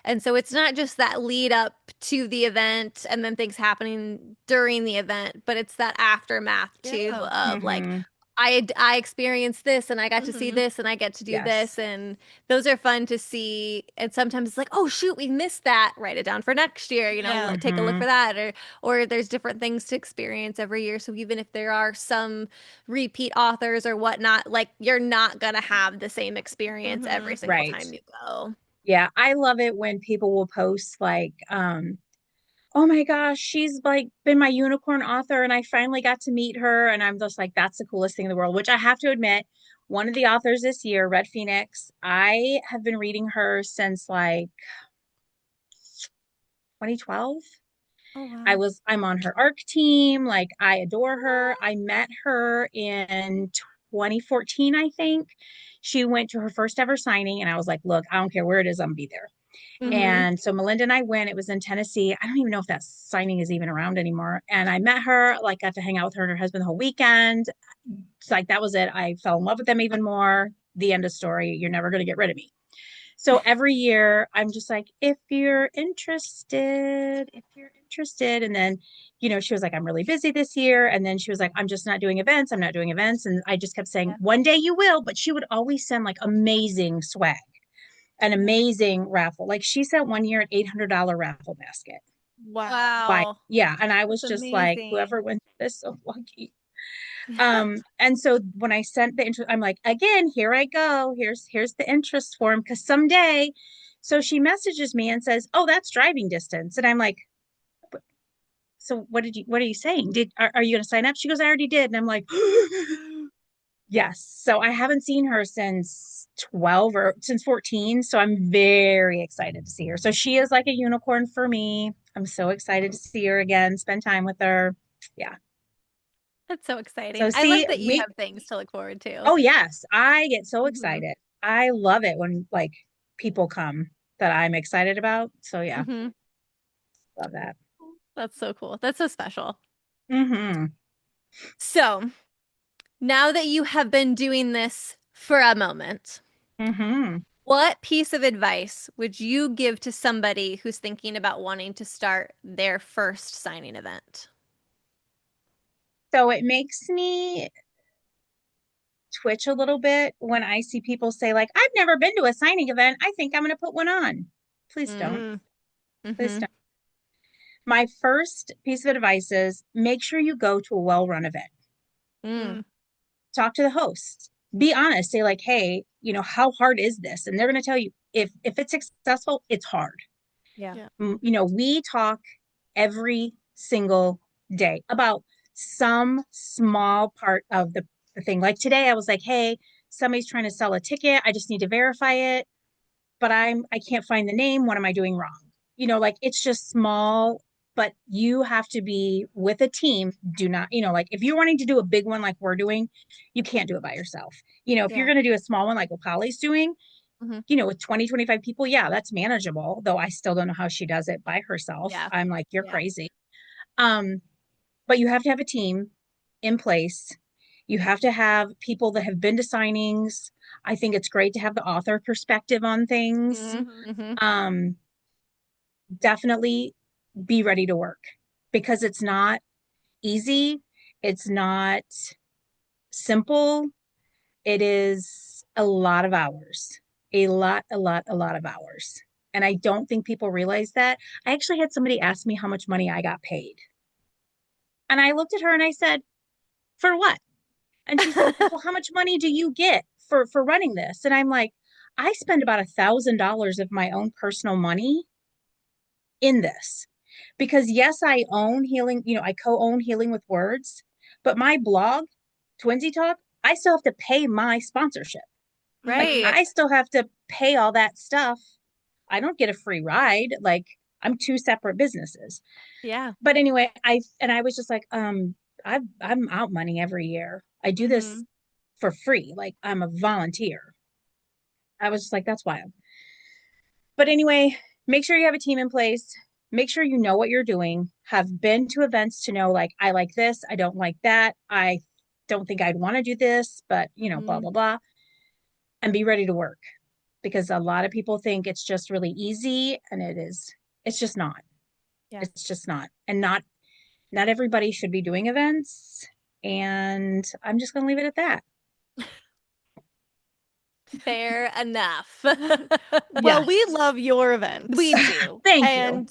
B: And so it's not just that lead up to the event and then things happening during the event, but it's that aftermath too
A: Yeah.
B: of like,
C: Hmm.
B: I experienced this and I got to see
A: Hmm.
B: this and I get to do
C: Yes.
B: this and those are fun to see. And sometimes it's like, oh shoot, we missed that. Write it down for next year, you know,
A: Yeah.
B: take a look
C: Hmm.
B: for that or there's different things to experience every year. So even if there are some repeat authors or whatnot, like you're not gonna have the same experience every
A: Hmm.
B: single
C: Right.
B: time you go.
C: Yeah, I love it when people will post like, oh my gosh, she's like been my unicorn author and I finally got to meet her. And I'm just like, that's the coolest thing in the world, which I have to admit, one of the authors this year, Red Phoenix, I have been reading her since like 2012.
A: Oh wow.
C: I'm on her ARC team. Like I adore her. I met her in 2014, I think. She went to her first ever signing and I was like, look, I don't care where it is, I'm gonna be there.
B: Mm-hmm.
C: And so Melinda and I went. It was in Tennessee. I don't even know if that signing is even around anymore. And I met her, like got to hang out with her and her husband the whole weekend. It's like that was it. I fell in love with them even more. The end of story. You're never going to get rid of me. So every year I'm just like, if you're interested. And then, she was like, I'm really busy this year. And then she was like, I'm just not doing events. I'm not doing events. And I just kept saying,
B: Yeah.
C: one day you will. But she would always send like amazing swag, an
A: Yeah.
C: amazing raffle. Like she sent one year an $800 raffle basket. Why?
A: Wow.
C: Yeah. And I was
A: That's
C: just like, whoever
A: amazing.
C: wins this is so lucky. And so when I sent the interest, I'm like, again, here I go. Here's the interest form because someday. So she messages me and says, "Oh, that's driving distance." And I'm like, "So what are you saying? Are you going to sign up?" She goes, "I already did." And I'm like, yes. So I haven't seen her since 12 or since 14. So I'm very excited to see her. So she is like a unicorn for me. I'm so excited to see her again, spend time with her. Yeah.
B: That's so
C: So
B: exciting. I love
C: see,
B: that you have things to look forward to.
C: oh yes, I get so
B: Hmm.
C: excited. I love it when like people come that I'm excited about. So yeah,
B: Hmm.
C: love that.
B: That's so cool. That's so special.
C: Mm-hmm.
B: So now that you have been doing this for a moment,
C: Mm-hmm.
B: what piece of advice would you give to somebody who's thinking about wanting to start their first signing event?
C: So it makes me twitch a little bit when I see people say like, "I've never been to a signing event. I think I'm going to put one on." Please don't.
B: Mm,
C: Please
B: hmm.
C: don't. My first piece of advice is make sure you go to a well-run event.
B: Mm,
A: Mm.
C: Talk to the host. Be honest. Say like, "Hey, how hard is this?" And they're going to tell you if it's successful, it's hard.
B: yeah.
A: Yeah.
C: We talk every single day about some small part of the thing. Like today, I was like, hey, somebody's trying to sell a ticket. I just need to verify it, but I can't find the name. What am I doing wrong? Like it's just small, but you have to be with a team. Do not, like if you're wanting to do a big one like we're doing, you can't do it by yourself. If you're
B: Yeah.
C: going to do a small one like what Polly's doing,
B: Hmm.
C: with 20, 25 people, yeah, that's manageable, though I still don't know how she does it by herself.
B: Yeah.
C: I'm like, you're
B: Yeah.
C: crazy. Um, but you have to have a team in place. You have to have people that have been to signings. I think it's great to have the author perspective on things.
B: Hmm.
A: Hmm.
B: Hmm.
C: Um, Definitely be ready to work because it's not easy. It's not simple. It is a lot of hours, a lot of hours. And I don't think people realize that. I actually had somebody ask me how much money I got paid. And I looked at her and I said, for what? And she's like, well, how much money do you get for running this? And I'm like, I spend about $1,000 of my own personal money in this because yes, I own healing, I co-own Healing with Words, but my blog, Twinsy Talk, I still have to pay my sponsorship. Like
A: Hmm.
B: Right.
C: I still have to pay all that stuff. I don't get a free ride. Like I'm two separate businesses.
B: Yeah.
C: But anyway, I was just like, I'm out money every year. I do this
A: Hmm.
C: for free. Like I'm a volunteer. I was just like, that's wild. But anyway, make sure you have a team in place. Make sure you know what you're doing. Have been to events to know, like, I like this. I don't like that. I don't think I'd want to do this, but, blah,
A: Hmm.
C: blah, blah. And be ready to work because a lot of people think it's just really easy and it is. It's just not.
B: Yeah.
C: It's just not. And not everybody should be doing events. And I'm just going to leave it at that.
B: Fair enough.
A: Well, we
C: Yes.
A: love your events
B: We do.
C: Thank you.
A: and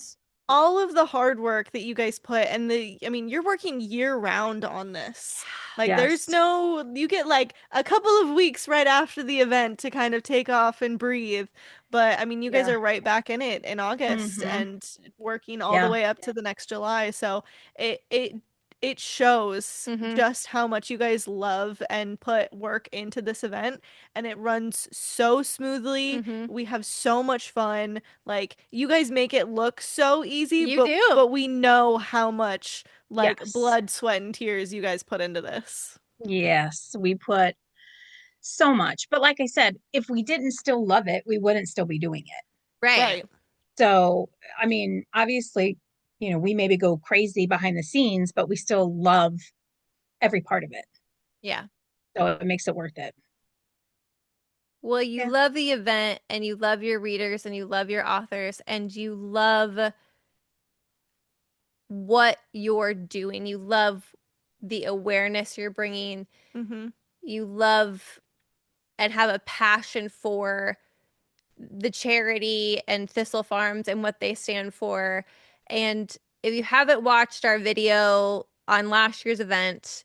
A: all of the hard work that you guys put and I mean, you're working year round on this. Like, there's
C: Yes.
A: no, you get like a couple of weeks right after the event to kind of take off and breathe. But I mean, you guys
C: Yeah.
A: are right back in it in August
C: Mm-hmm.
A: and working all the
C: Yeah.
A: way up to the next July. So it shows
B: Hmm.
A: just how much you guys love and put work into this event, and it runs so smoothly.
B: Hmm.
A: We have so much fun. Like, you guys make it look so easy,
B: You
A: but
B: do.
A: we know how much like
C: Yes.
A: blood, sweat, and tears you guys put into this.
C: Yes. We put so much. But like I said, if we didn't still love it, we wouldn't still be doing it.
B: Right.
A: Right.
C: So, I mean, obviously, we maybe go crazy behind the scenes, but we still love every part of it.
B: Yeah.
C: So it makes it worth it.
B: Well, you
C: Yeah.
B: love the event and you love your readers and you love your authors and you love what you're doing. You love the awareness you're bringing.
A: Mm-hmm.
B: You love and have a passion for the charity and Thistle Farms and what they stand for. And if you haven't watched our video on last year's event,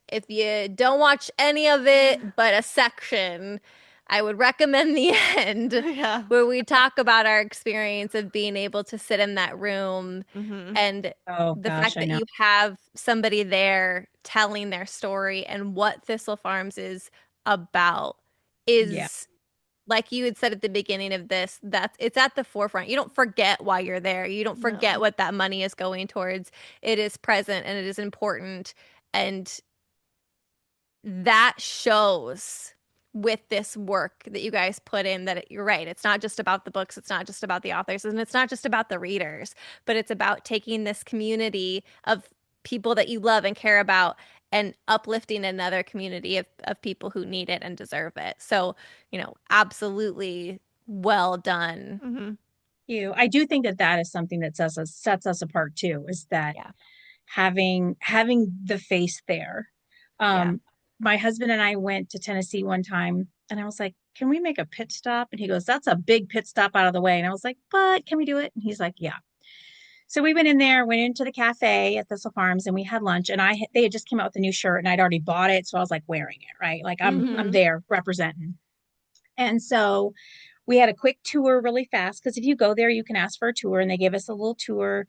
B: if you don't watch any of it but a section, I would recommend the end
A: Yeah.
B: where we talk about our experience of being able to sit in that room
A: Mm-hmm.
B: and
C: Oh
B: the
C: gosh,
B: fact
C: I
B: that
C: know.
B: you have somebody there telling their story and what Thistle Farms is about
C: Yeah.
B: is like you had said at the beginning of this, that it's at the forefront. You don't forget why you're there. You don't forget
A: No.
B: what that money is going towards. It is present and it is important. And that shows with this work that you guys put in that you're right. It's not just about the books, it's not just about the authors, and it's not just about the readers, but it's about taking this community of people that you love and care about and uplifting another community of people who need it and deserve it. So, absolutely well done.
A: Mm-hmm.
C: I do think that that is something that sets us apart too, is that
B: Yeah.
C: having the face there.
B: Yeah.
C: My husband and I went to Tennessee one time and I was like, can we make a pit stop? And he goes, that's a big pit stop out of the way. And I was like, but can we do it? And he's like, yeah. So we went in there, went into the cafe at Thistle Farms and we had lunch and they had just came out with a new shirt and I'd already bought it. So I was like wearing it, right? Like I'm
A: Mm-hmm.
C: there representing. And so we had a quick tour really fast because if you go there, you can ask for a tour and they gave us a little tour.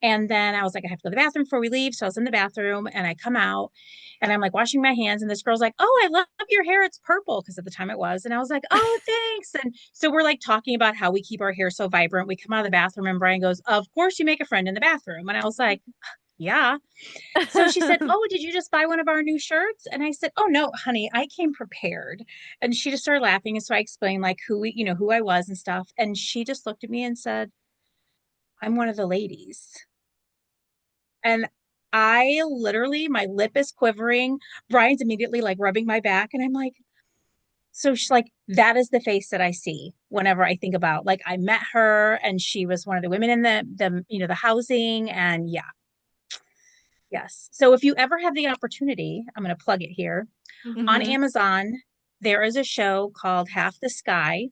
C: And then I was like, I have to go to the bathroom before we leave. So I was in the bathroom and I come out and I'm like washing my hands. And this girl's like, oh, I love your hair. It's purple. Cause at the time it was. And I was like, oh, thanks. And so we're like talking about how we keep our hair so vibrant. We come out of the bathroom and Brian goes, of course you make a friend in the bathroom. And I was like, yeah. So she said, oh, did you just buy one of our new shirts? And I said, oh, no, honey, I came prepared. And she just started laughing. And so I explained like who I was and stuff. And she just looked at me and said, I'm one of the ladies. And I literally, my lip is quivering. Brian's immediately like rubbing my back. And I'm like, so she's like, that is the face that I see whenever I think about like I met her and she was one of the women in the housing. And yeah, yes. So if you ever have the opportunity, I'm going to plug it here. On
B: Mhm.
C: Amazon, there is a show called Half the Sky.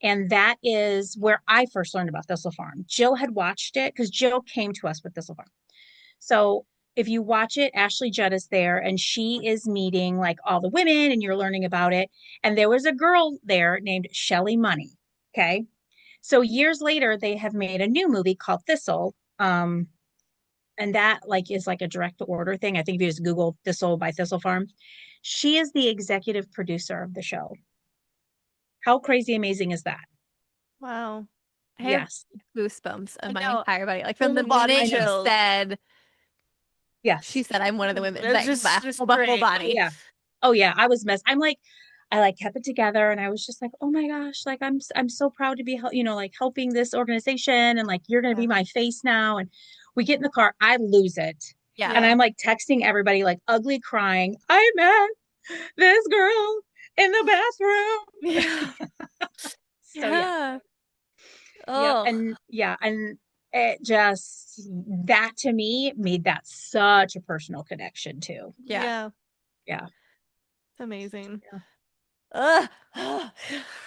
C: And that is where I first learned about Thistle Farm. Jill had watched it because Jill came to us with Thistle Farm. So if you watch it, Ashley Judd is there and she is meeting like all the women and you're learning about it. And there was a girl there named Shelly Money. Okay. So years later, they have made a new movie called Thistle. And that like is like a direct to order thing. I think if you just Google Thistle by Thistle Farms, she is the executive producer of the show. How crazy amazing is that?
A: Wow.
B: I have
C: Yes.
B: goosebumps
A: I
B: on my
A: know.
B: entire body. Like from
A: Full
B: the
A: body
C: I
B: minute you
C: know.
A: chills.
B: said, she
C: Yes.
B: said, I'm one of the women.
A: It's
B: Like
A: just
B: my whole
A: great.
C: Oh
B: body.
C: yeah. Oh yeah. I was messed. I like kept it together and I was just like, oh my gosh, like I'm so proud to be like helping this organization and like you're gonna
A: Yeah.
C: be my face now. And we get in the car, I lose it.
B: Yeah.
C: And
A: Yeah.
C: I'm like texting everybody, like ugly crying. I met this girl in the
A: Yeah.
C: bathroom. So yeah.
B: Yeah.
C: Yep.
B: Oh,
C: And yeah, and it just that to me made that such a personal connection too.
B: yeah.
A: Yeah.
C: Yeah.
A: It's amazing.
C: Yeah.
B: Ugh.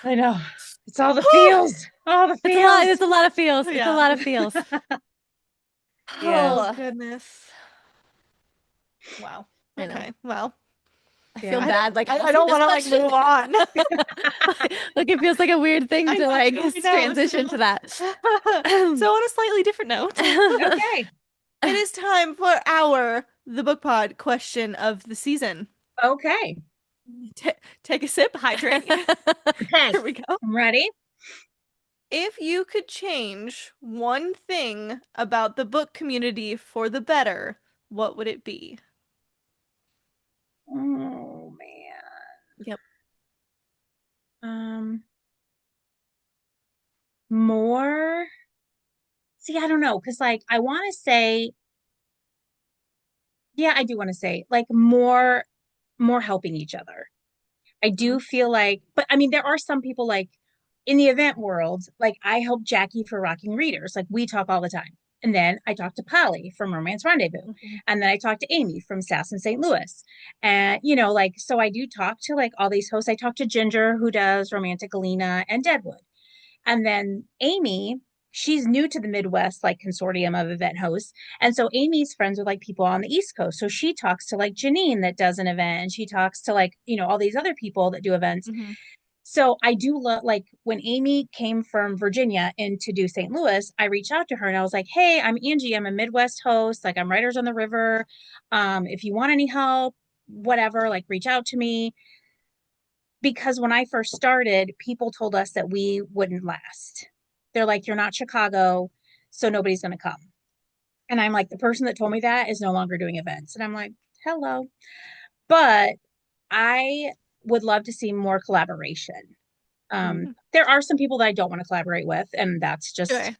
C: I know. It's all the feels. All the
B: It's a lot.
C: feels.
B: It's a lot of feels. It's a
A: Yeah.
B: lot of feels.
A: Oh,
C: Yes.
B: Oh,
A: goodness. Wow.
B: I know.
A: Okay. Well,
B: I feel
C: Yeah.
A: I don't
B: bad. Like
A: I
B: asking
A: don't
B: this
A: want to like
B: question.
A: move on.
B: Like it feels like a weird thing
A: I
B: to
A: know,
B: like
A: I know.
B: transition to that.
A: So on a slightly different note,
C: Okay.
A: it is time for our the book pod question of the season.
C: Okay.
A: T take a sip, hydrate.
C: Okay.
A: Here we go.
C: I'm ready.
A: If you could change one thing about the book community for the better, what would it be?
C: Oh man.
B: Yep.
C: Um, more. See, I don't know, because like I want to say, yeah, I do want to say like more helping each other. I
B: Mm.
C: do feel like, but I mean, there are some people like in the event world, like I help Jackie for Rocking Readers. Like we talk all the time. And then I talked to Polly from Romance Rendezvous.
B: Mhm.
C: And then I talked to Amy from Sass in St. Louis. And, like, so I do talk to like all these hosts. I talk to Ginger, who does Romantic Alina and Deadwood. And then Amy, she's new to the Midwest, like consortium of event hosts. And so Amy's friends with like people on the East Coast. So she talks to like Janine that does an event and she talks to like, all these other people that do events.
B: Mhm.
C: So I do love like when Amy came from Virginia in to do St. Louis, I reached out to her and I was like, hey, I'm Angie. I'm a Midwest host. Like I'm Writers on the River. If you want any help, whatever, like reach out to me. Because when I first started, people told us that we wouldn't last. They're like, you're not Chicago, so nobody's going to come. And I'm like, the person that told me that is no longer doing events. And I'm like, hello. But I would love to see more collaboration.
B: Mhm.
C: There are some people that I don't want to collaborate with, and that's just,
A: Sure.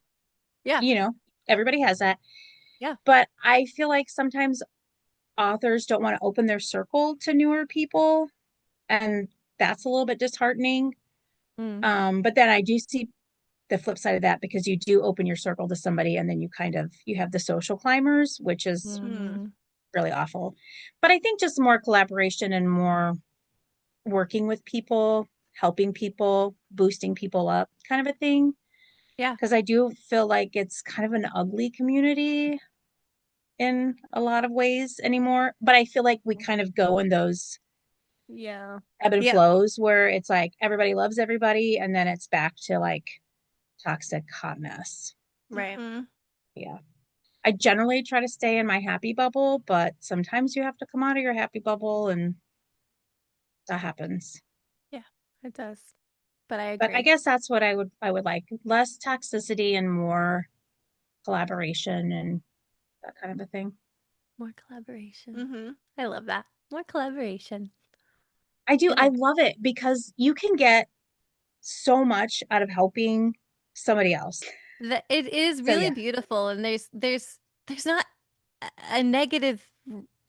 B: Yeah.
C: you know, everybody has that.
B: Yeah.
C: But I feel like sometimes authors don't want to open their circle to newer people, and that's a little bit disheartening.
B: Mm.
C: But then I do see the flip side of that because you do open your circle to somebody and then you have the social climbers, which is
A: Hmm.
B: Mhm.
C: really awful. But I think just more collaboration and more working with people, helping people, boosting people up kind of a thing.
B: Yeah.
C: Because I do feel like it's kind of an ugly community in a lot of ways anymore. But I feel like we kind of go in those
A: Yeah.
C: ebb and
B: Yeah.
C: flows where it's like everybody loves everybody and then it's back to like toxic hot mess.
B: Right.
A: Mhm.
C: Yeah. I generally try to stay in my happy bubble, but sometimes you have to come out of your happy bubble and that happens.
B: Yeah, it does. But I
C: But I
B: agree.
C: guess that's what I would like. Less toxicity and more collaboration and that kind of a thing.
B: More collaboration.
A: Mm-hmm.
B: I love that. More collaboration.
C: I do.
B: And
C: I
B: I
C: love it because you can get so much out of helping somebody else.
B: that it is
C: So
B: really
C: yeah,
B: beautiful, and there's not a negative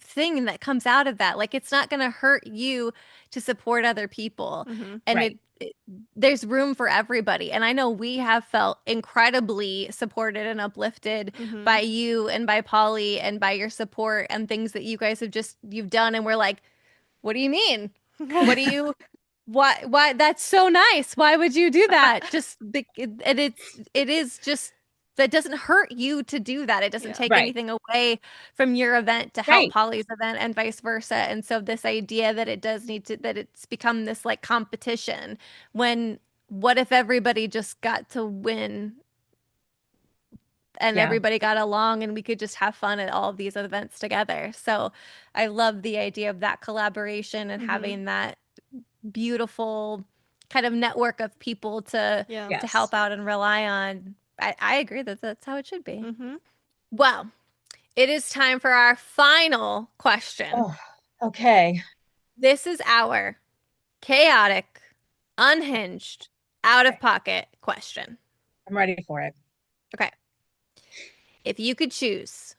B: thing that comes out of that. Like it's not going to hurt you to support other people,
A: Mm-hmm.
B: and
C: right.
B: there's room for everybody. And I know we have felt incredibly supported and uplifted
A: Mm-hmm.
B: by you and by Polly and by your support and things that you guys you've done, and we're like, what do you mean? What do you? Why? That's so nice. Why would you do that? And it is just that doesn't hurt you to do that. It doesn't
A: Yeah.
B: take
C: Right.
B: anything away from your event to help
C: Right.
B: Polly's event and vice versa. And so this idea that it does need to that it's become this like competition when what if everybody just got to win and
C: Yeah.
B: everybody got along and we could just have fun at all of these events together. So I love the idea of that collaboration and
A: Mm-hmm.
B: having that beautiful kind of network of people
A: Yeah.
B: to
C: Yes.
B: help out and rely on. I agree that that's how it should be.
A: Mm-hmm.
B: Well, it is time for our final question.
C: Oh, okay.
B: This is our chaotic, unhinged, out of
C: Okay.
B: pocket question.
C: I'm ready for it.
B: Okay. If you could choose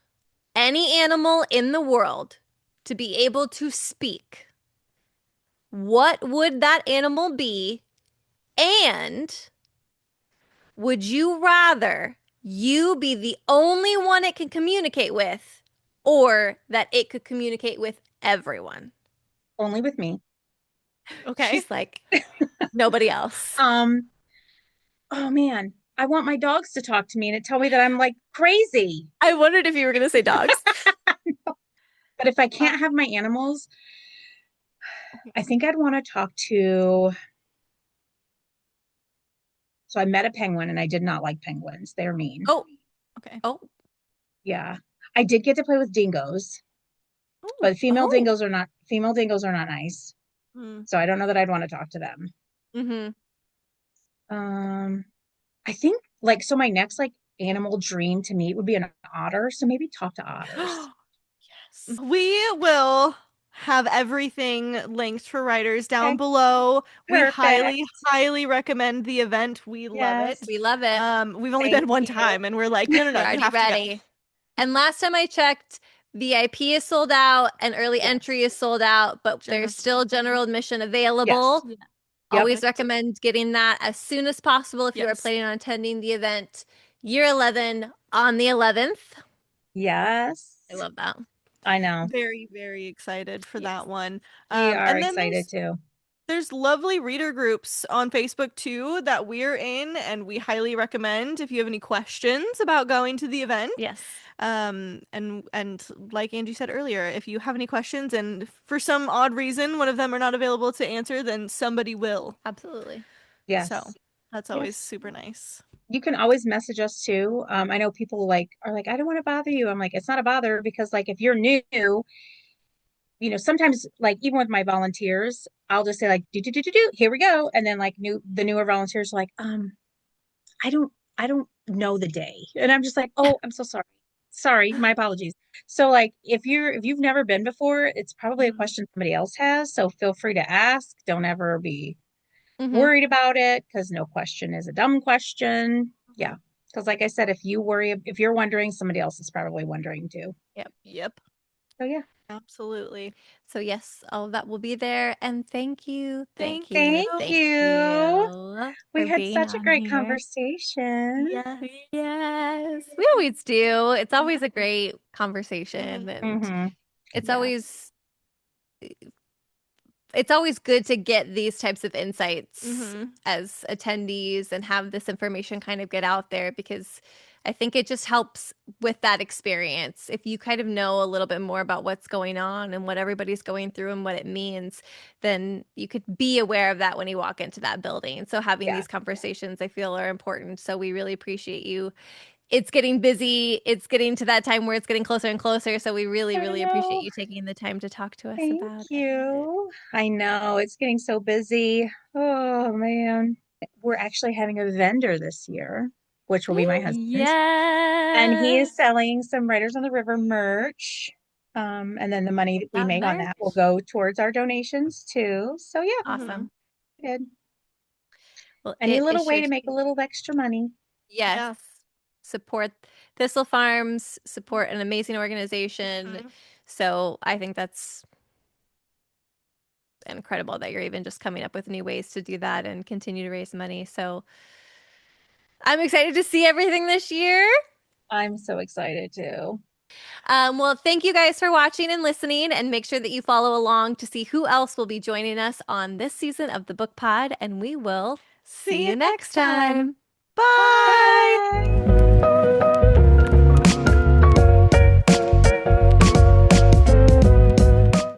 B: any animal in the world to be able to speak, what would that animal be? And would you rather you be the only one it can communicate with or that it could communicate with everyone?
C: Only with me.
A: Okay.
B: She's like, nobody else.
C: Um, oh man, I want my dogs to talk to me and tell me that I'm like crazy.
B: I wondered if you were going to say dogs.
C: But if I
A: Uh,
C: can't have my animals, I think I'd want to talk to. So I met a penguin and I did not like penguins. They're mean.
B: Oh,
A: okay.
B: oh,
C: Yeah. I did get to play with dingoes,
A: Oh.
C: but
B: oh.
C: female dingoes are not nice.
A: Mm.
C: So I don't know that I'd want to talk to them.
B: Mm-hmm.
C: Um, I think like so my next like animal dream to meet would be an otter. So maybe talk to otters.
B: Yes.
A: We will have everything linked for writers down
C: Okay,
A: below. We highly,
C: perfect.
A: highly recommend the event. We love
C: Yes.
A: it.
B: We love it.
A: We've only been
C: Thank
A: one
C: you.
A: time and we're like, no, no, no,
B: We're
A: you
B: already
A: have to go.
B: ready. And last time I checked, VIP is sold out and early
C: Yes.
B: entry is sold out, but
A: General.
B: there's still general admission
C: Yes.
B: available.
A: Yeah.
C: Yep.
B: Always
A: Perfect.
B: recommend getting that as soon as possible if you are
A: Yes.
B: planning on attending the event year 11 on the 11th.
C: Yes.
B: I love that.
C: I know.
A: Very, very excited for
B: Yes.
A: that one.
C: We are
A: And then
C: excited too.
A: there's lovely reader groups on Facebook too that we're in, and we highly recommend if you have any questions about going to the event.
B: Yes.
A: And like Angie said earlier, if you have any questions and for some odd reason one of them are not available to answer, then somebody will.
B: Absolutely.
A: So
C: Yes.
A: that's always
B: Yes.
A: super nice.
C: You can always message us too. I know people like are like, I don't want to bother you. I'm like, it's not a bother because like if you're new, sometimes like even with my volunteers, I'll just say like do, here we go. And then like the newer volunteers are like, I don't I don't know the day. And I'm just like, oh, I'm so sorry. Sorry, my apologies. So like if you've never been before, it's probably a
A: Mhm.
C: question somebody else has. So feel free to ask. Don't ever be
B: Hmm.
C: worried about it because no question is a dumb question. Yeah. Because like I said, if you're wondering, somebody else is probably wondering too.
B: Yep.
A: Yep,
C: So yeah.
A: absolutely.
B: So yes, all of that will be there. And
A: Thank you.
C: Thank
B: thank
C: you.
B: you
C: We
B: for
C: had
B: being
C: such a
B: on
C: great
B: here.
C: conversation.
A: Yes.
B: Yes, we always do. It's always a great
A: Mhm.
B: conversation, and
C: Mm-hmm.
B: it's
A: Yeah.
B: always it's always good to get these types of insights
A: Mhm.
B: as attendees and have this information kind of get out there because I think it just helps with that experience. If you kind of know a little bit more about what's going on and what everybody's going through and what it means, then you could be aware of that when you walk into that building. So having
C: Yeah.
B: these conversations, I feel, are important. So we really appreciate you it's getting busy. It's getting to that time where it's getting closer and closer. So we really,
C: I
B: really appreciate
C: know.
B: you taking the time to talk to us
C: Thank
B: about it.
C: you. I know it's getting so busy. Oh man. We're actually having a vendor this year, which will be my husband. And he is
B: Yes.
C: selling some Writers on the River merch. And then the money that we
B: That
C: make on
B: merch.
C: that will go towards our donations too. So yeah,
A: Mm-hmm.
B: Awesome.
C: good.
B: Well,
C: Any
B: it
C: little way
B: sure
C: to
B: to
C: make a
B: be.
C: little extra money.
B: Yes.
A: Yes.
B: Support Thistle Farms, support an amazing organization.
A: Mm-hmm.
B: So I think that's incredible that you're even just coming up with new ways to do that and continue to raise money. So I'm excited to see everything this year.
C: I'm so excited too.
B: Well, thank you guys for watching and listening, and make sure that you follow along to see who else will be joining us on this season of the Book Pod, and we will see
A: See you
B: you next
A: next time.
B: time.
A: Bye.
C: Bye.